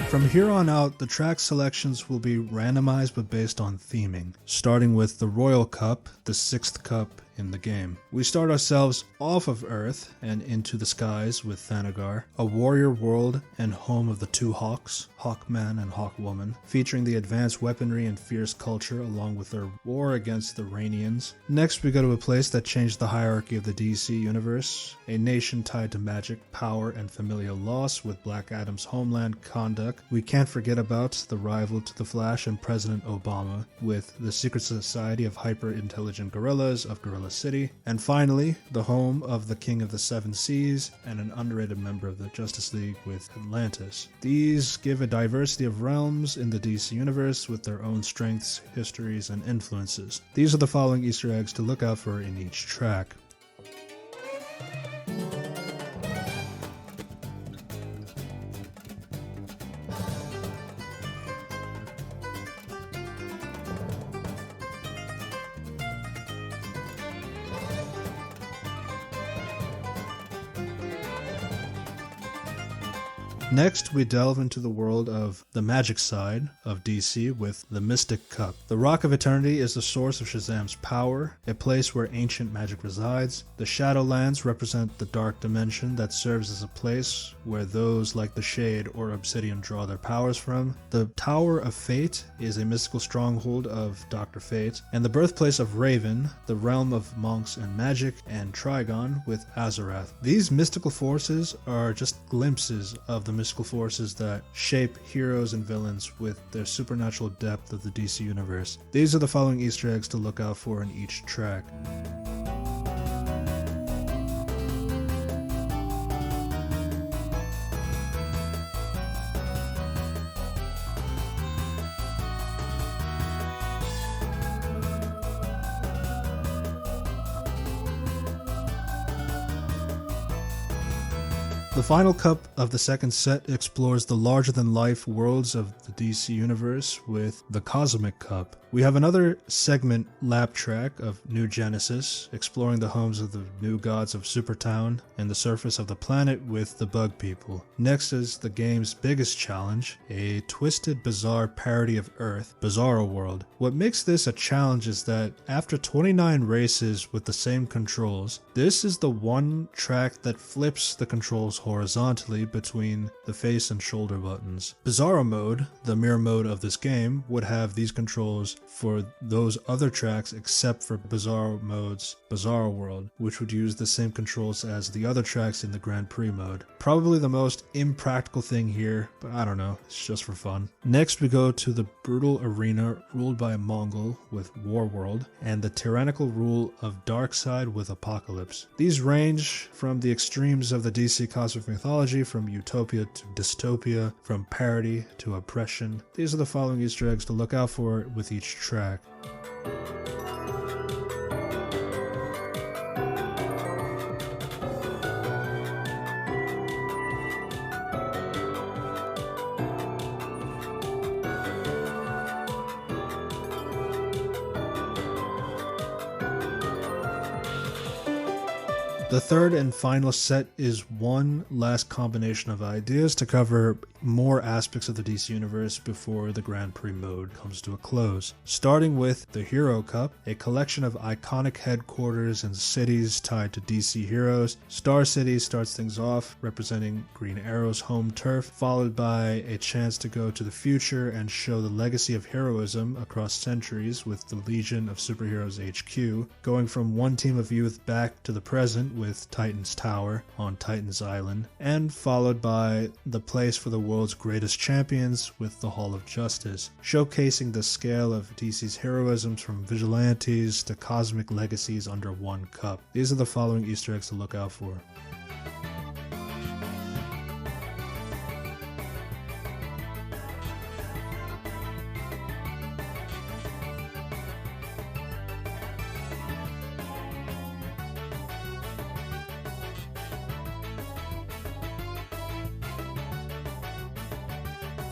From here on out, the track selections will be randomized but based on theming, starting with the Royal Cup, the sixth cup in the game. We start ourselves off of Earth and into the skies with Thanagar, a warrior world and home of the two Hawks, Hawkman and Hawkwoman, featuring the advanced weaponry and fierce culture along with their war against the Rainians. Next, we go to a place that changed the hierarchy of the DC universe, a nation tied to magic, power, and familial loss with Black Adam's homeland, Kondak. We can't forget about the rival to the Flash and President Obama with the secret society of hyper-intelligent gorillas of Gorilla City. And finally, the home of the King of the Seven Seas and an underrated member of the Justice League with Atlantis. These give a diversity of realms in the DC universe with their own strengths, histories, and influences. These are the following Easter eggs to look out for in each track. Next, we delve into the world of the magic side of DC with the Mystic Cup. The Rock of Eternity is the source of Shazam's power, a place where ancient magic resides. The Shadowlands represent the dark dimension that serves as a place where those like the Shade or Obsidian draw their powers from. The Tower of Fate is a mystical stronghold of Dr. Fate, and the birthplace of Raven, the realm of monks and magic, and Trigon with Azarath. These mystical forces are just glimpses of the mystical forces that shape heroes and villains with their supernatural depth of the DC universe. These are the following Easter eggs to look out for in each track. The final cup of the second set explores the larger-than-life worlds of the DC Universe with the Cosmic Cup. We have another segment lap track of New Genesis, exploring the homes of the new gods of Supertown and the surface of the planet with the Bug People. Next is the game's biggest challenge, a twisted, bizarre parody of Earth, Bizarro World. What makes this a challenge is that after 29 races with the same controls, this is the one track that flips the controls horizontally between the face and shoulder buttons. Bizarro Mode, the mirror mode of this game, would have these controls for those other tracks except for Bizarro Mode's Bizarro World, which would use the same controls as the other tracks in the Grand Prix mode. Probably the most impractical thing here, but I don't know, it's just for fun. Next we go to the brutal arena ruled by a Mongol with War World, and the tyrannical rule of Darkseid with Apocalypse. These range from the extremes of the DC cosmic mythology, from utopia to dystopia, from parody to oppression. These are the following Easter eggs to look out for with each track. The third and final set is one last combination of ideas to cover more aspects of the DC Universe before the Grand Prix mode comes to a close. Starting with the Hero Cup, a collection of iconic headquarters and cities tied to DC heroes. Star City starts things off, representing Green Arrow's home turf, followed by a chance to go to the future and show the legacy of heroism across centuries with the Legion of Superheroes HQ, going from one team of youth back to the present with Titan's Tower on Titan's Island, and followed by the place for the world's greatest champions with the Hall of Justice, showcasing the scale of DC's heroisms from vigilantes to cosmic legacies under one cup. These are the following Easter eggs to look out for.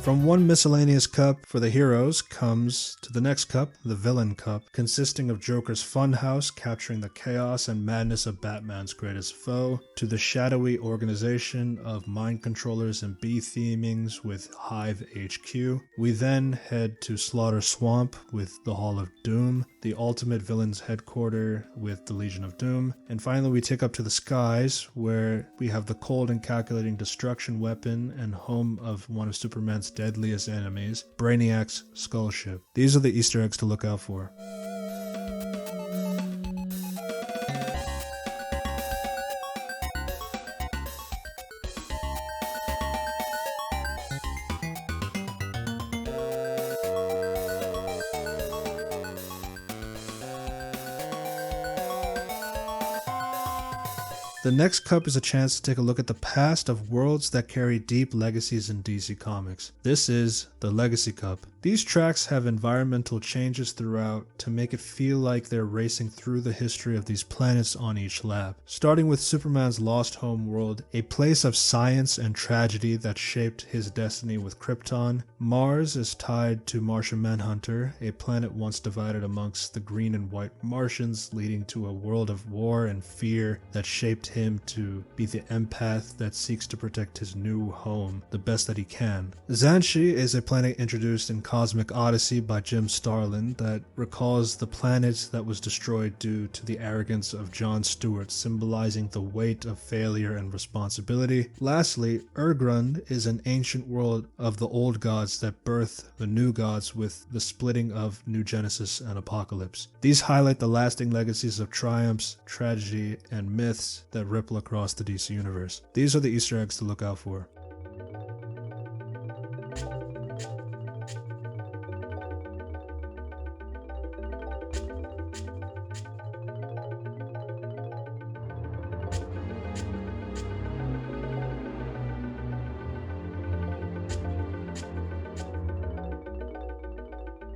From one miscellaneous cup for the heroes comes to the next cup, the Villain Cup, consisting of Joker's Funhouse capturing the chaos and madness of Batman's greatest foe, to the shadowy organization of mind controllers and bee themings with Hive HQ. We then head to Slaughter Swamp with the Hall of Doom, the ultimate villain's headquarter with the Legion of Doom, and finally we take up to the skies where we have the cold and calculating destruction weapon and home of one of Superman's deadliest enemies, Brainiac's Skull Ship. These are the Easter eggs to look out for. The next cup is a chance to take a look at the past of worlds that carry deep legacies in DC Comics. This is the Legacy Cup. These tracks have environmental changes throughout to make it feel like they're racing through the history of these planets on each lap. Starting with Superman's lost home world, a place of science and tragedy that shaped his destiny with Krypton, Mars is tied to Martian Manhunter, a planet once divided amongst the green and white Martians, leading to a world of war and fear that shaped him to be the empath that seeks to protect his new home the best that he can. Xanshi is a planet introduced in Cosmic Odyssey by Jim Starlin that recalls the planet that was destroyed due to the arrogance of Jon Stewart, symbolizing the weight of failure and responsibility. Lastly, Urgrund is an ancient world of the old gods that birth the new gods with the splitting of New Genesis and Apocalypse. These highlight the lasting legacies of triumphs, tragedy, and myths that ripple across the DC universe. These are the Easter eggs to look out for.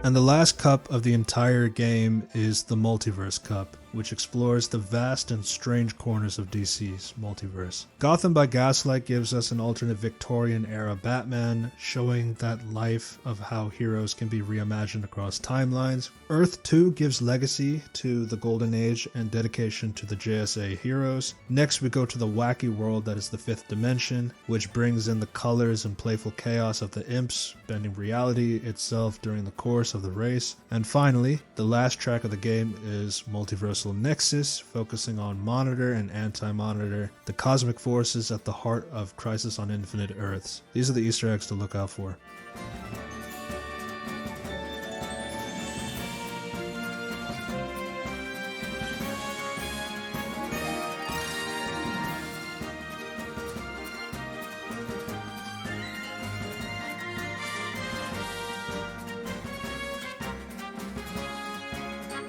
And the last cup of the entire game is the Multiverse Cup, which explores the vast and strange corners of DC's multiverse. Gotham by Gaslight gives us an alternate Victorian-era Batman, showing that life of how heroes can be reimagined across timelines. Earth 2 gives legacy to the Golden Age and dedication to the JSA heroes. Next, we go to the wacky world that is the Fifth Dimension, which brings in the colors and playful chaos of the imps, bending reality itself during the course of the race. And finally, the last track of the game is Multiversal Nexus, focusing on Monitor and Anti-Monitor, the cosmic forces at the heart of Crisis on Infinite Earths. These are the Easter eggs to look out for.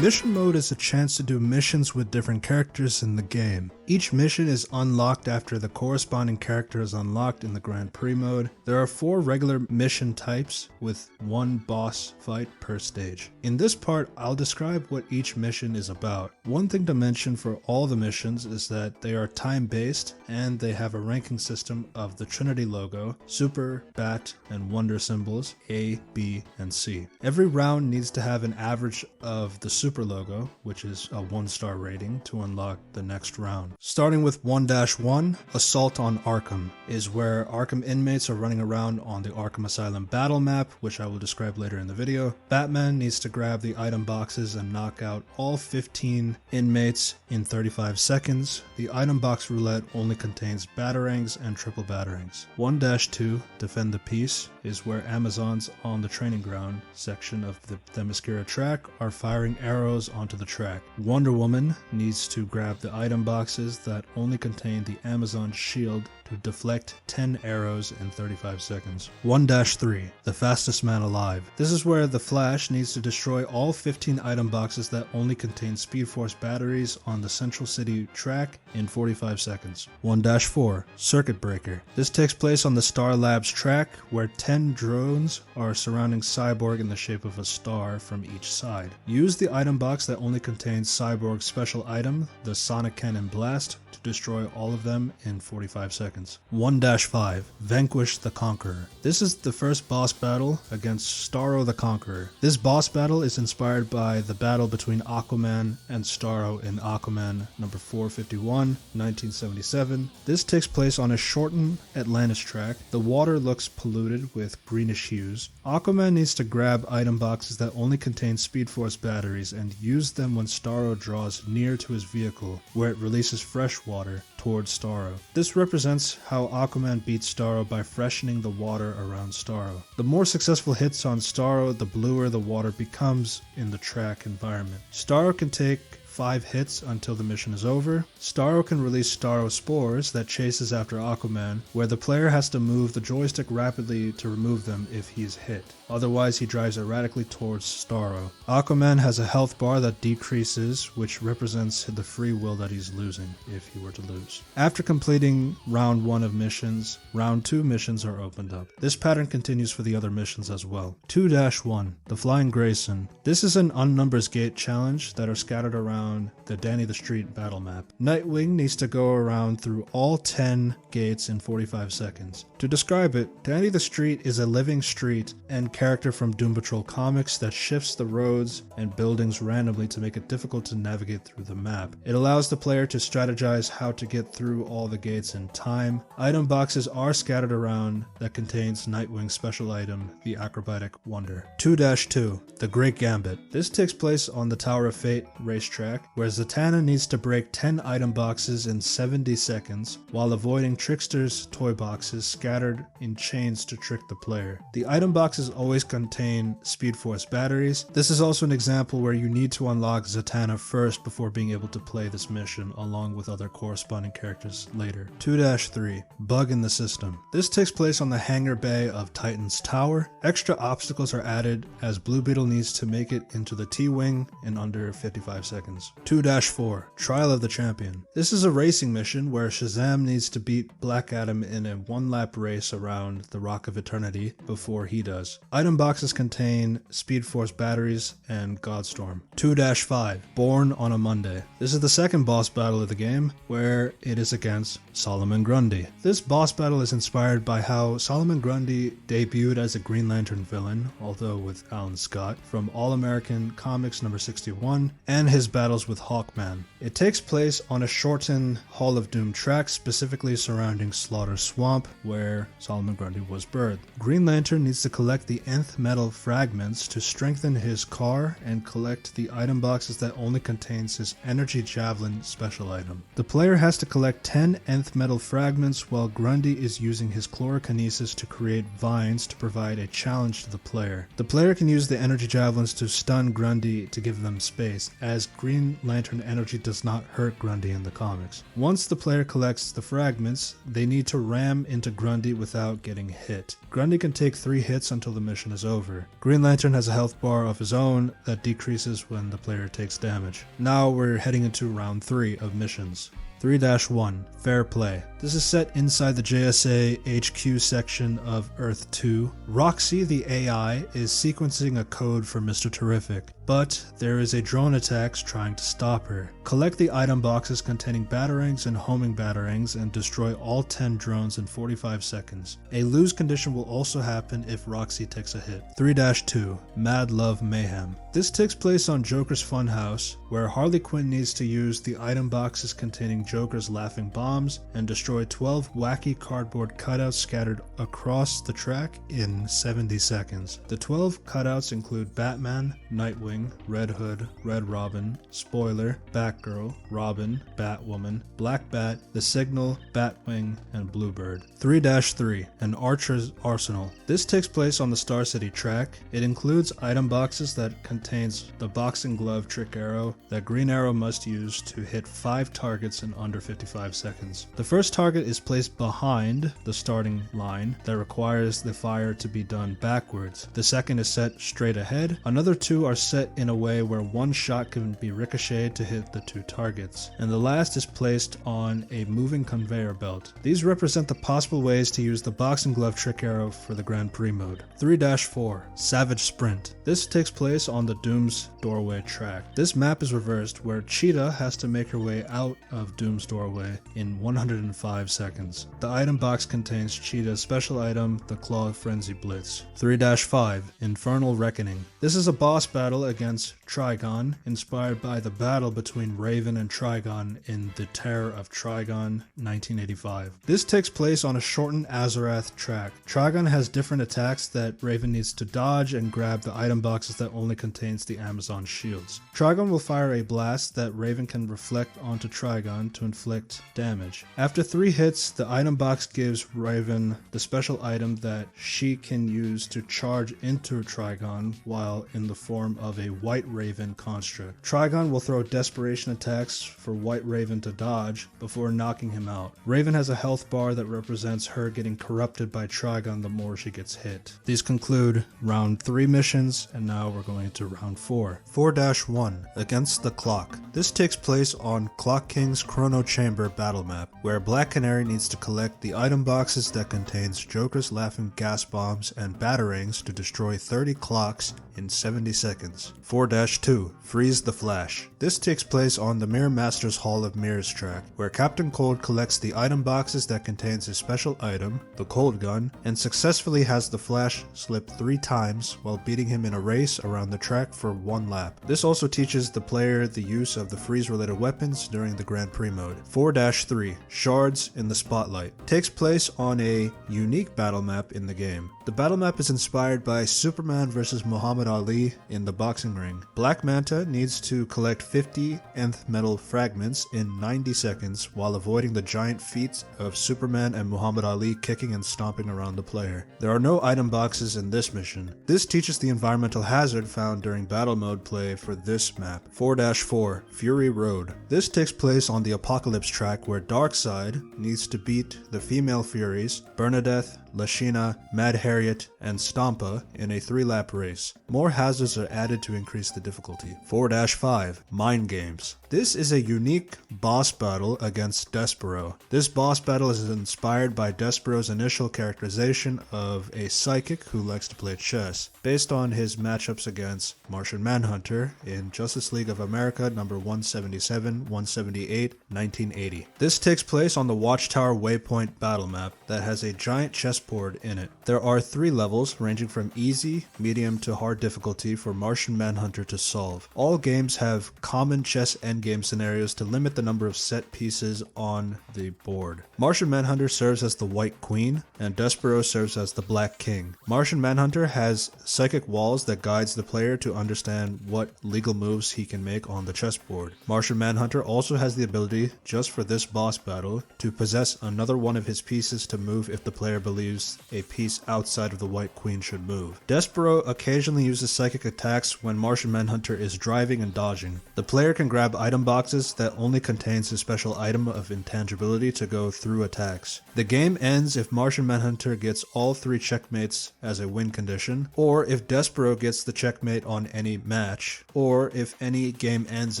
Mission mode is a chance to do missions with different characters in the game. Each mission is unlocked after the corresponding character is unlocked in the Grand Prix mode. There are 4 regular mission types with 1 boss fight per stage. In this part, I'll describe what each mission is about. One thing to mention for all the missions is that they are time-based and they have a ranking system of the Trinity logo, Super, Bat, and Wonder symbols, A, B, and C. Every round needs to have an average of the Super logo, which is a 1-star rating, to unlock the next round. Starting with 1-1, Assault on Arkham is where Arkham inmates are running around on the Arkham Asylum battle map, which I will describe later in the video. Batman needs to grab the item boxes and knock out all 15 inmates in 35 seconds. The item box roulette only contains batarangs and triple batarangs. 1-2, Defend the Peace is where Amazons on the training ground section of the Themyscira track are firing arrows onto the track. Wonder Woman needs to grab the item boxes that only contain the Amazon shield to deflect 10 arrows in 35 seconds. 1-3, The Fastest Man Alive. This is where the Flash needs to destroy all 15 item boxes that only contain Speed Force batteries on the Central City track in 45 seconds. 1-4, Circuit Breaker. This takes place on the Star Labs track, where 10 drones are surrounding Cyborg in the shape of a star from each side. Use the item box that only contains Cyborg's special item, the Sonic Cannon Blast, to destroy all of them in 45 seconds. 1-5, Vanquish the Conqueror. This is the first boss battle against Starro the Conqueror. This boss battle is inspired by the battle between Aquaman and Starro in Aquaman number 451, 1977. This takes place on a shortened Atlantis track. The water looks polluted with greenish hues. Aquaman needs to grab item boxes that only contain Speed Force batteries and use them when Starro draws near to his vehicle, where it releases fresh water towards Starro. This represents how Aquaman beats Starro by freshening the water around Starro. The more successful hits on Starro, the bluer the water becomes in the track environment. Starro can take 5 hits until the mission is over. Starro can release Starro Spores that chases after Aquaman, where the player has to move the joystick rapidly to remove them if he's hit. Otherwise, he drives erratically towards Starro. Aquaman has a health bar that decreases, which represents the free will that he's losing if he were to lose. After completing round 1 of missions, round 2 missions are opened up. This pattern continues for the other missions as well. 2-1, the Flying Grayson. This is an unnumbers gate challenge that are scattered around the Danny the Street battle map. Nightwing needs to go around through all 10 gates in 45 seconds. To describe it, Danny the Street is a living street and character from Doom Patrol comics that shifts the roads and buildings randomly to make it difficult to navigate through the map. It allows the player to strategize how to get through all the gates in time. Item boxes are scattered around that contains Nightwing's special item, the Acrobatic Wonder. 2-2, the Great Gambit. This takes place on the Tower of Fate racetrack, where Zatanna needs to break 10 item boxes in 70 seconds while avoiding Trickster's toy boxes scattered in chains to trick the player. The item boxes always contain Speed Force batteries. This is also an example where you need to unlock Zatanna first before being able to play this mission along with other corresponding characters later. 2-3, Bug in the System. This takes place on the hangar bay of Titan's Tower. Extra obstacles are added as Blue Beetle needs to make it into the T-Wing in under 55 seconds. 2-4, Trial of the Champion. This is a racing mission where Shazam needs to beat Black Adam in a one-lap race around the Rock of Eternity before he does. Item boxes contain Speed Force batteries and Godstorm. 2-5, Born on a Monday. This is the second boss battle of the game, where it is against Solomon Grundy. This boss battle is inspired by how Solomon Grundy debuted as a Green Lantern villain, although with Alan Scott, from All-American Comics number 61, and his battles with Hawkman. It takes place on a shortened Hall of Doom track, specifically surrounding Slaughter Swamp, where Solomon Grundy was birthed. Green Lantern needs to collect the nth metal fragments to strengthen his car and collect the item boxes that only contains his Energy Javelin special item. The player has to collect 10 nth metal fragments while Grundy is using his chlorokinesis to create vines to provide a challenge to the player. The player can use the Energy Javelins to stun Grundy to give them space, as Green Lantern energy does not hurt Grundy in the comics. Once the player collects the fragments, they need to ram into Grundy without getting hit. Grundy can take 3 hits until the mission is over. Green Lantern has a health bar of his own that decreases when the player takes damage. Now we're heading into round 3 of missions. 3-1, Fair Play. This is set inside the JSA HQ section of Earth 2. Roxy, the AI, is sequencing a code for Mr. Terrific, but there is a drone attack trying to stop her. Collect the item boxes containing batarangs and homing batarangs and destroy all 10 drones in 45 seconds. A lose condition will also happen if Roxy takes a hit. 3-2, Mad Love Mayhem. This takes place on Joker's Funhouse, where Harley Quinn needs to use the item boxes containing Joker's laughing bombs and destroy 12 wacky cardboard cutouts scattered across the track in 70 seconds. The 12 cutouts include Batman, Nightwing, Red Hood, Red Robin, Spoiler, Batgirl, Robin, Batwoman, Black Bat, The Signal, Batwing, and Bluebird. 3-3, An Archer's Arsenal. This takes place on the Star City track. It includes item boxes that contains the boxing glove trick arrow that Green Arrow must use to hit 5 targets in under 55 seconds. The first target is placed behind the starting line that requires the fire to be done backwards. The second is set straight ahead. Another 2 are set in a way where one shot can be ricocheted to hit the 2 targets. And the last is placed on a moving conveyor belt. These represent the possible ways to use the boxing glove trick arrow for the Grand Prix mode. 3-4, Savage Sprint. This takes place on the Doom's Doorway track. This map is reversed, where Cheetah has to make her way out of Doom's Doorway in 105 seconds. The item box contains Cheetah's special item, the Claw Frenzy Blitz. 3-5, Infernal Reckoning. This is a boss battle against Trigon, inspired by the battle between Raven and Trigon in The Terror of Trigon 1985. This takes place on a shortened Azarath track. Trigon has different attacks that Raven needs to dodge and grab the item boxes that only contains the Amazon shields. Trigon will fire a blast that Raven can reflect onto Trigon to inflict damage. After 3 hits, the item box gives Raven the special item that she can use to charge into Trigon while in the form of a White Raven construct. Trigon will throw desperation attacks for White Raven to dodge before knocking him out. Raven has a health bar that represents her getting corrupted by Trigon the more she gets hit. These conclude round 3 missions, and now we're going to round 4. 4-1, Against the Clock. This takes place on Clock King's Chrono Chamber battle map, where Black Canary needs to collect the item boxes that contains Joker's Laughing Gas Bombs and Batarangs to destroy 30 clocks in 70 seconds. 4-2, Freeze the Flash. This takes place on the Mirror Master's Hall of Mirrors track, where Captain Cold collects the item boxes that contains his special item, the Cold Gun, and successfully has the Flash slip 3 times while beating him in a race around the track for 1 lap. This also teaches the player the use of the freeze-related weapons during the Grand Prix mode. 4-3, Shards in the Spotlight. Takes place on a unique battle map in the game. The battle map is inspired by Superman vs. Muhammad Ali in the boxing ring. Black Manta needs to collect 50 nth metal fragments in 90 seconds while avoiding the giant feats of Superman and Muhammad Ali kicking and stomping around the player. There are no item boxes in this mission. This teaches the environmental hazard found during battle mode play for this map. 4-4, Fury Road. This takes place on the Apocalypse track, where Darkseid needs to beat the female Furies, Bernadette, Lashina, Mad Harriet, and Stompa in a 3-lap race. More hazards are added to increase the difficulty. 4-5, Mind Games. This is a unique boss battle against Despero. This boss battle is inspired by Despero's initial characterization of a psychic who likes to play chess, based on his matchups against Martian Manhunter in Justice League of America number 177, 178, 1980. This takes place on the Watchtower Waypoint battle map that has a giant chessboard in it. There are 3 levels ranging from easy, medium to hard difficulty for Martian Manhunter to solve. All games have common chess endgame scenarios to limit the number of set pieces on the board. Martian Manhunter serves as the White Queen, and Despero serves as the Black King. Martian Manhunter has psychic walls that guides the player to understand what legal moves he can make on the chessboard. Martian Manhunter also has the ability, just for this boss battle, to possess another one of his pieces to move if the player believes a piece outside of the White Queen should move. Despero occasionally uses psychic attacks when Martian Manhunter is driving and dodging. The player can grab item boxes that only contains his special item of intangibility to go through attacks. The game ends if Martian Manhunter gets all 3 checkmates as a win condition, or if Despero gets the checkmate on any match, or if any game ends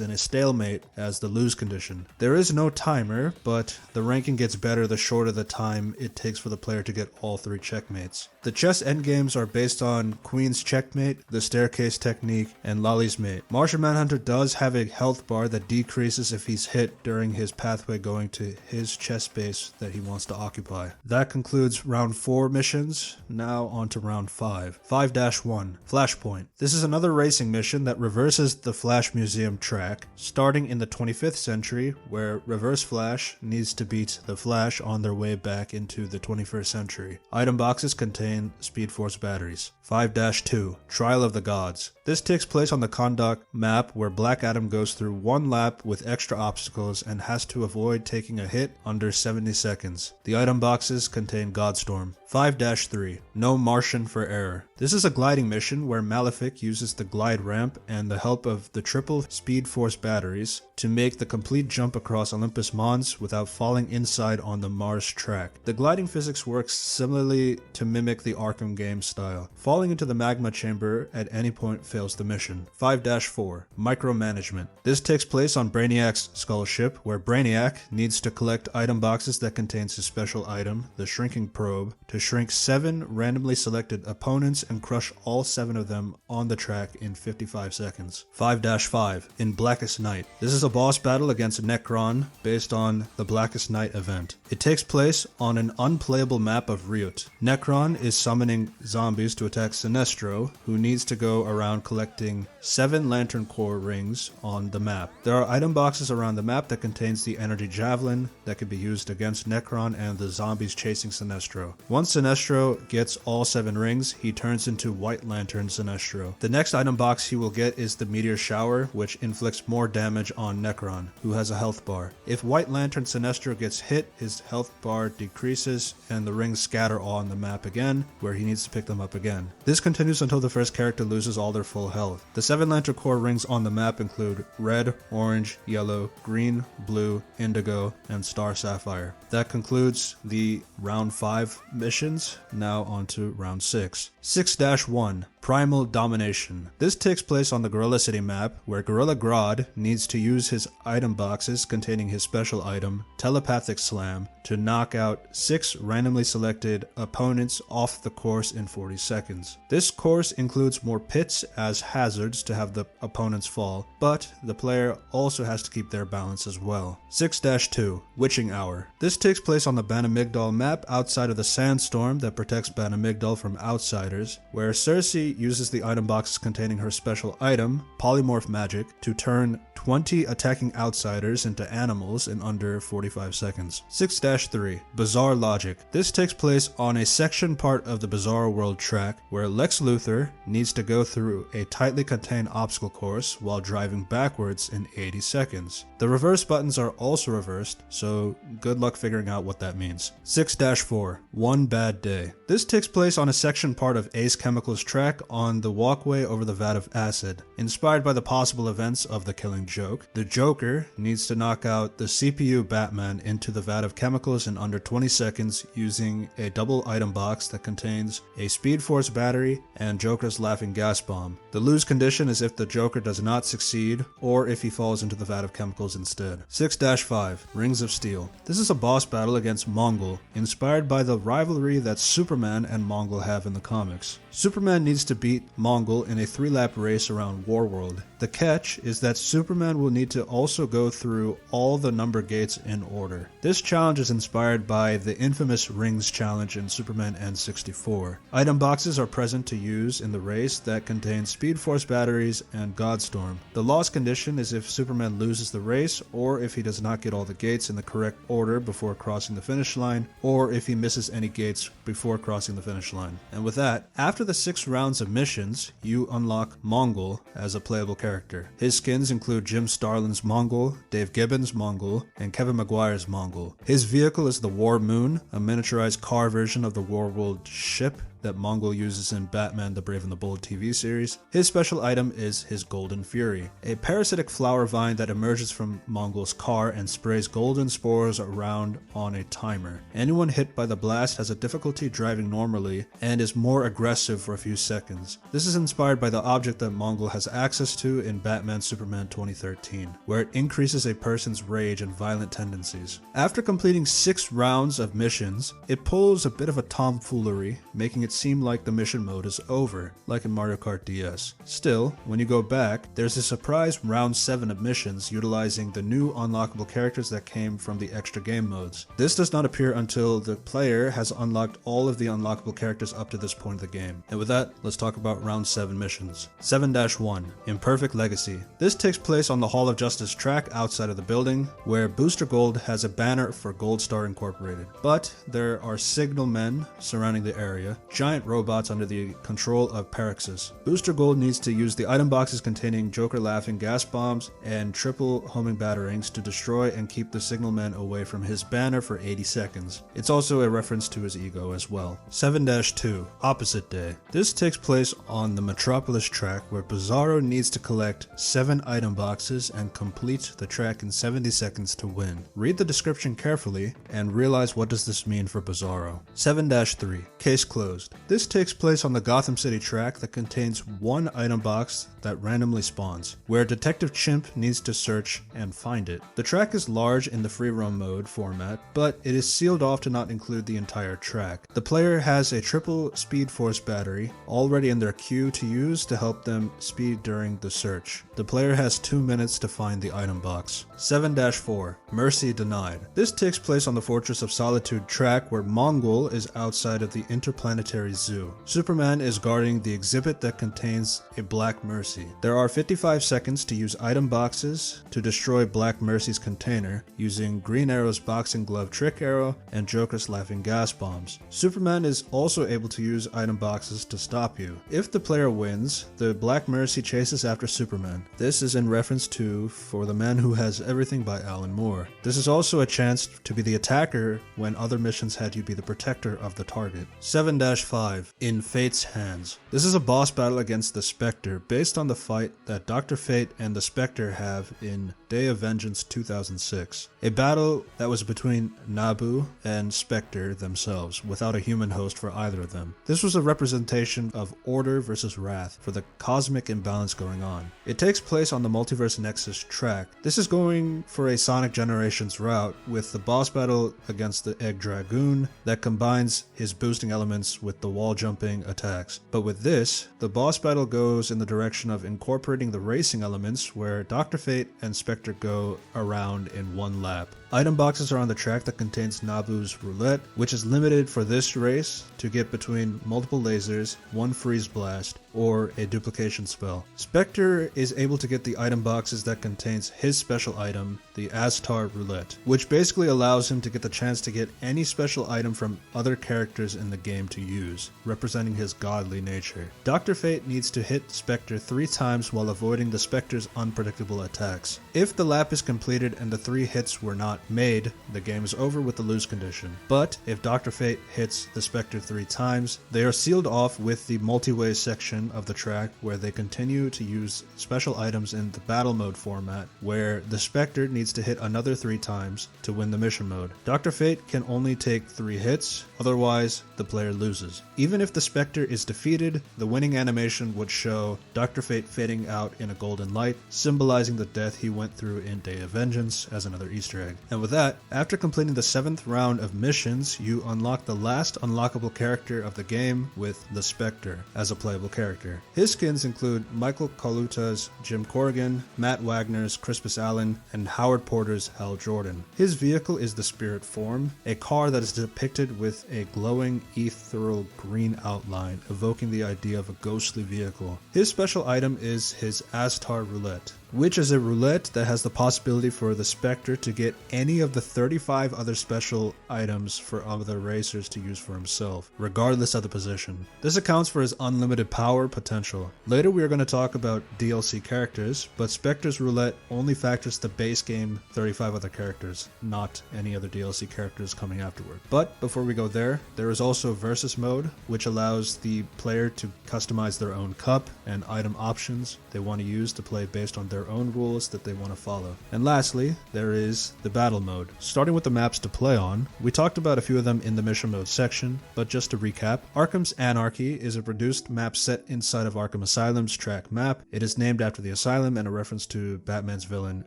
in a stalemate as the lose condition. There is no timer, but the ranking gets better the shorter the time it takes for the player to get all 3 checkmates. The chess endgames are based on Queen's Checkmate, the Staircase Technique, and Lolly's Mate. Martian Manhunter does have a health bar that decreases if he's hit during his pathway going to his chess base that he wants to occupy. That concludes round 4 missions. Now on to round 5. 5-1, Flashpoint. This is another racing mission that reverses the Flash Museum track, starting in the 25th century, where Reverse Flash needs to beat the Flash on their way back into the 21st century. Item boxes contain Speed Force batteries. 5-2, Trial of the Gods. This takes place on the Kondak map, where Black Adam goes through 1 lap with extra obstacles and has to avoid taking a hit under 70 seconds. The item boxes contain Godstorm. 5-3, No Martian for Error. This is a gliding mission where Malefic uses the glide ramp and the help of the triple Speed Force batteries to make the complete jump across Olympus Mons without falling inside on the Mars track. The gliding physics works similarly to mimic the Arkham game style. Falling into the magma chamber at any point fails the mission. 5-4, Micromanagement. This takes place on Brainiac's Skull Ship, where Brainiac needs to collect item boxes that contains his special item, the Shrinking Probe, to shrink 7 randomly selected opponents and crush all 7 of them on the track in 55 seconds. 5-5, In Blackest Night. This is a boss battle against Necron based on the Blackest Night event. It takes place on an unplayable map of Ryut. Necron is summoning zombies to attack Sinestro, who needs to go around collecting 7 Lantern Core rings on the map. There are item boxes around the map that contains the Energy Javelin that can be used against Necron and the zombies chasing Sinestro. Once Sinestro gets all 7 rings, he turns turns into White Lantern Sinestro. The next item box he will get is the Meteor Shower, which inflicts more damage on Necron, who has a health bar. If White Lantern Sinestro gets hit, his health bar decreases and the rings scatter on the map again, where he needs to pick them up again. This continues until the first character loses all their full health. The 7 Lantern Corps rings on the map include red, orange, yellow, green, blue, indigo, and star sapphire. That concludes the round 5 missions. Now on to round 6. 6-1 Primal Domination. This takes place on the Gorilla City map, where Gorilla Grodd needs to use his item boxes containing his special item, Telepathic Slam, to knock out 6 randomly selected opponents off the course in 40 seconds. This course includes more pits as hazards to have the opponents fall, but the player also has to keep their balance as well. 6-2 Witching Hour. This takes place on the Banamigdal map outside of the sandstorm that protects Banamigdal from outsiders, where Cersei uses the item boxes containing her special item, Polymorph Magic, to turn 20 attacking outsiders into animals in under 45 seconds. 6-3 Bizarre Logic. This takes place on a section part of the Bizarro World track where Lex Luthor needs to go through a tightly contained obstacle course while driving backwards in 80 seconds. The reverse buttons are also reversed, so good luck figuring out what that means. 6-4 One Bad Day. This takes place on a section part of Ace Chemical's track on the walkway over the vat of acid. Inspired by the possible events of The Killing Joke, the Joker needs to knock out the CPU Batman into the vat of chemicals in under 20 seconds using a double item box that contains a Speed Force battery and Joker's Laughing Gas Bomb. The lose condition is if the Joker does not succeed or if he falls into the vat of chemicals instead. 6-5 Rings of Steel. This is a boss battle against Mongol, inspired by the rivalry that Superman and Mongol have in the comics. Superman needs to beat Mongol in a 3-lap race around Warworld. The catch is that Superman will need to also go through all the number gates in order. This challenge is inspired by the infamous Rings challenge in Superman N64. Item boxes are present to use in the race that contain Speed Force batteries and Godstorm. The loss condition is if Superman loses the race, or if he does not get all the gates in the correct order before crossing the finish line, or if he misses any gates before crossing the finish line. And with that, after the 6 rounds of missions, you unlock Mongol as a playable character. His skins include Jim Starlin's Mongol, Dave Gibbons' Mongol, and Kevin Maguire's Mongol. His vehicle is the War Moon, a miniaturized car version of the Warworld ship that Mongol uses in Batman the Brave and the Bold TV series. His special item is his Golden Fury, a parasitic flower vine that emerges from Mongol's car and sprays golden spores around on a timer. Anyone hit by the blast has a difficulty driving normally and is more aggressive for a few seconds. This is inspired by the object that Mongol has access to in Batman Superman 2013, where it increases a person's rage and violent tendencies. After completing 6 rounds of missions, it pulls a bit of a tomfoolery, making it seem like the mission mode is over, like in Mario Kart DS. Still, when you go back, there's a surprise round 7 of missions utilizing the new unlockable characters that came from the extra game modes. This does not appear until the player has unlocked all of the unlockable characters up to this point of the game. And with that, let's talk about round 7 missions. 7-1 Imperfect Legacy. This takes place on the Hall of Justice track outside of the building, where Booster Gold has a banner for Gold Star Incorporated. But there are signal men surrounding the area, giant robots under the control of Paraxis. Booster Gold needs to use the item boxes containing Joker Laughing Gas Bombs and triple homing batarangs to destroy and keep the signal men away from his banner for 80 seconds. It's also a reference to his ego as well. 7-2 Opposite Day. This takes place on the Metropolis track, where Bizarro needs to collect 7 item boxes and complete the track in 70 seconds to win. Read the description carefully and realize what does this mean for Bizarro. 7-3 Case Closed. This takes place on the Gotham City track that contains 1 item box that randomly spawns, where Detective Chimp needs to search and find it. The track is large in the free roam mode format, but it is sealed off to not include the entire track. The player has a triple Speed Force battery already in their queue to use to help them speed during the search. The player has 2 minutes to find the item box. 7-4 Mercy Denied. This takes place on the Fortress of Solitude track, where Mongol is outside of the interplanetary military zoo. Superman is guarding the exhibit that contains a Black Mercy. There are 55 seconds to use item boxes to destroy Black Mercy's container using Green Arrow's boxing glove trick arrow and Joker's laughing gas bombs. Superman is also able to use item boxes to stop you. If the player wins, the Black Mercy chases after Superman. This is in reference to For the Man Who Has Everything by Alan Moore. This is also a chance to be the attacker when other missions had you be the protector of the target. 7-5 In Fate's Hands. This is a boss battle against the Spectre based on the fight that Dr. Fate and the Spectre have in Day of Vengeance 2006. A battle that was between Nabu and Spectre themselves, without a human host for either of them. This was a representation of order versus wrath for the cosmic imbalance going on. It takes place on the Multiverse Nexus track. This is going for a Sonic Generations route with the boss battle against the Egg Dragoon that combines his boosting elements with the wall jumping attacks. But with this, the boss battle goes in the direction of incorporating the racing elements where Dr. Fate and Spectre go around in one lap. Item boxes are on the track that contains Nabu's roulette, which is limited for this race to get between multiple lasers, one freeze blast, or a duplication spell. Spectre is able to get the item boxes that contains his special item, the Astar roulette, which basically allows him to get the chance to get any special item from other characters in the game to use, representing his godly nature. Dr. Fate needs to hit Spectre 3 times while avoiding the Spectre's unpredictable attacks. If the lap is completed and the 3 hits were not made, the game is over with the lose condition. But if Dr. Fate hits the Spectre 3 times, they are sealed off with the multi-way section of the track where they continue to use special items in the battle mode format, where the Spectre needs to hit another 3 times to win the mission mode. Dr. Fate can only take 3 hits, otherwise the player loses. Even if the Spectre is defeated, the winning animation would show Dr. Fate fading out in a golden light, symbolizing the death he went through in Day of Vengeance as another Easter egg. And with that, after completing the 7th round of missions, you unlock the last unlockable character of the game with the Spectre as a playable character. His skins include Michael Kaluta's Jim Corrigan, Matt Wagner's Crispus Allen, and Howard Porter's Hal Jordan. His vehicle is the Spirit Form, a car that is depicted with a glowing ethereal green outline, evoking the idea of a ghostly vehicle. His special item is his Astar roulette, which is a roulette that has the possibility for the Spectre to get any of the 35 other special items for other racers to use for himself, regardless of the position. This accounts for his unlimited power potential. Later we are going to talk about DLC characters, but Spectre's roulette only factors the base game 35 other characters, not any other DLC characters coming afterward. But before we go there is also Versus mode, which allows the player to customize their own cup and item options they want to use to play based on their own rules that they want to follow. And lastly, there is the battle mode. Starting with the maps to play on, we talked about a few of them in the mission mode section, but just to recap, Arkham's Anarchy is a reduced map set inside of Arkham Asylum's track map. It is named after the asylum and a reference to Batman's villain,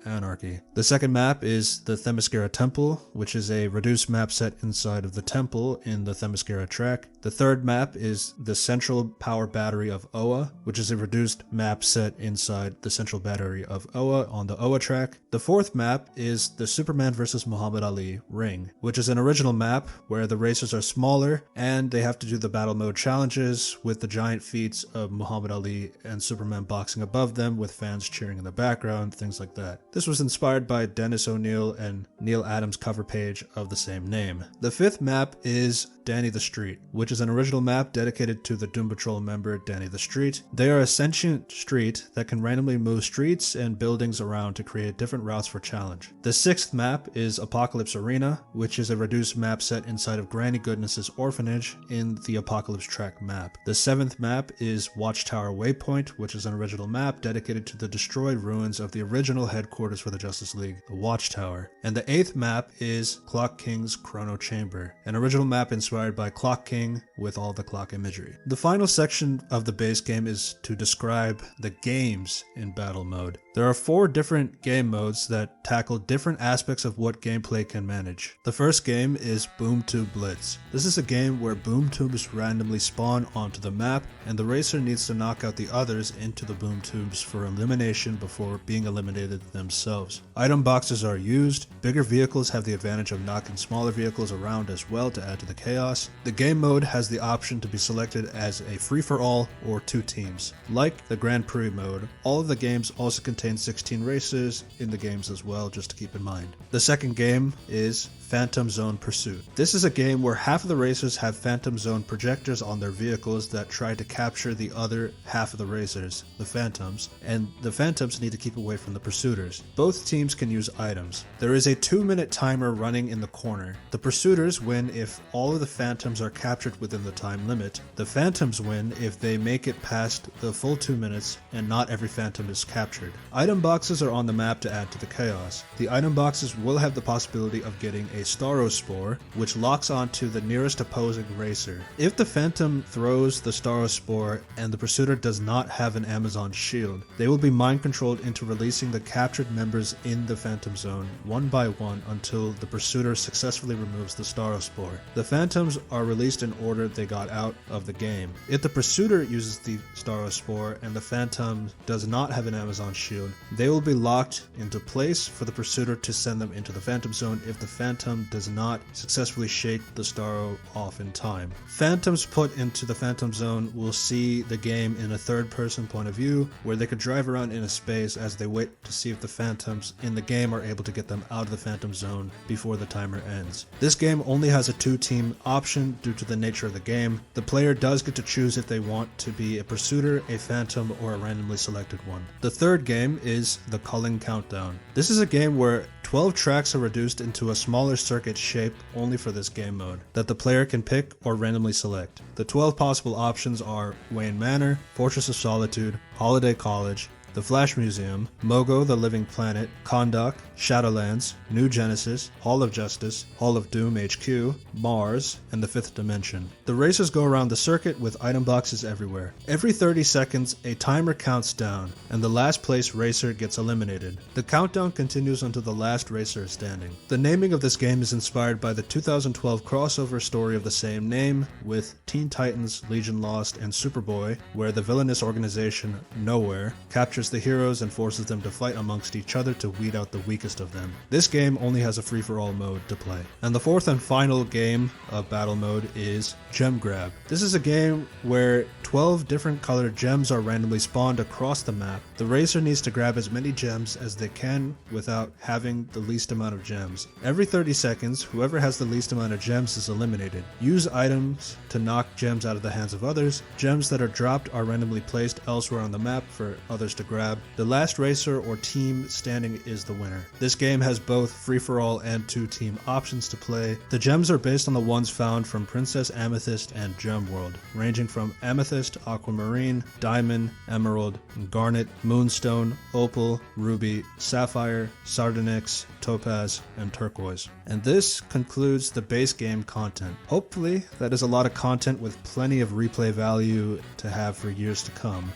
Anarchy. The second map is the Themyscira Temple, which is a reduced map set inside of the temple in the Themyscira track. The third map is the Central Power Battery of Oa, which is a reduced map set inside the Central Battery of Oa on the Oa track. The fourth map is the Superman vs. Muhammad Ali Ring, which is an original map where the racers are smaller and they have to do the battle mode challenges with the giant feats of Muhammad Ali and Superman boxing above them with fans cheering in the background, things like that. This was inspired by Dennis O'Neil and Neil Adams' cover page of the same name. The fifth map is Danny the Street, which is an original map dedicated to the Doom Patrol member Danny the Street. They are a sentient street that can randomly move streets and buildings around to create different routes for challenge. The sixth map is Apocalypse Arena, which is a reduced map set inside of Granny Goodness's orphanage in the Apocalypse track map. The seventh map is Watchtower Waypoint, which is an original map dedicated to the destroyed ruins of the original headquarters for the Justice League, the Watchtower. And the eighth map is Clock King's Chrono Chamber, an original map inspired by Clock King with all the clock imagery. The final section of the base game is to describe the games in battle mode. mode. There are 4 different game modes that tackle different aspects of what gameplay can manage. The first game is Boom Tube Blitz. This is a game where boom tubes randomly spawn onto the map, and the racer needs to knock out the others into the boom tubes for elimination before being eliminated themselves. Item boxes are used. Bigger vehicles have the advantage of knocking smaller vehicles around as well to add to the chaos. The game mode has the option to be selected as a free-for-all or 2 teams. Like the Grand Prix mode, all of the games also contain 16 racers in the games as well, just to keep in mind. The second game is Phantom Zone Pursuit. This is a game where half of the racers have Phantom Zone projectors on their vehicles that try to capture the other half of the racers, the Phantoms, and the Phantoms need to keep away from the Pursuiters. Both teams can use items. There is a 2-minute timer running in the corner. The Pursuiters win if all of the Phantoms are captured within the time limit. The Phantoms win if they make it past the full 2 minutes and not every Phantom is captured. Item boxes are on the map to add to the chaos. The item boxes will have the possibility of getting a Starospore, which locks onto the nearest opposing racer. If the Phantom throws the Starospore and the Pursuiter does not have an Amazon shield, they will be mind controlled into releasing the captured members in the Phantom Zone one by one until the Pursuiter successfully removes the Starospore. The Phantoms are released in order they got out of the game. If the Pursuiter uses the Starospore and the Phantom does not have an Amazon shield, they will be locked into place for the Pursuiter to send them into the Phantom Zone if the Phantom does not successfully shake the Staro off in time. Phantoms put into the Phantom Zone will see the game in a third-person point of view, where they could drive around in a space as they wait to see if the Phantoms in the game are able to get them out of the Phantom Zone before the timer ends. This game only has a 2-team option due to the nature of the game. The player does get to choose if they want to be a Pursuiter, a Phantom, or a randomly selected one. The third game is the Culling Countdown. This is a game where 12 tracks are reduced into a smaller circuit shape only for this game mode that the player can pick or randomly select. The 12 possible options are Wayne Manor, Fortress of Solitude, Holiday College, the Flash Museum, Mogo the Living Planet, Kondak, Shadowlands, New Genesis, Hall of Justice, Hall of Doom HQ, Mars, and the Fifth Dimension. The racers go around the circuit with item boxes everywhere. Every 30 seconds, a timer counts down, and the last place racer gets eliminated. The countdown continues until the last racer is standing. The naming of this game is inspired by the 2012 crossover story of the same name with Teen Titans, Legion Lost, and Superboy, where the villainous organization Nowhere captures the heroes and forces them to fight amongst each other to weed out the weakest of them. This game only has a free-for-all mode to play. And the fourth and final game of battle mode is Gem Grab. This is a game where 12 different colored gems are randomly spawned across the map. The racer needs to grab as many gems as they can without having the least amount of gems. Every 30 seconds, whoever has the least amount of gems is eliminated. Use items to knock gems out of the hands of others. Gems that are dropped are randomly placed elsewhere on the map for others to grab. The last racer or team standing is the winner. This game has both free-for-all and 2-team options to play. The gems are based on the ones found from Princess Amethyst and Gem World, ranging from Amethyst, Aquamarine, Diamond, Emerald, Garnet, Moonstone, Opal, Ruby, Sapphire, Sardonyx, Topaz, and Turquoise. And this concludes the base game content. Hopefully, that is a lot of content with plenty of replay value to have for years to come.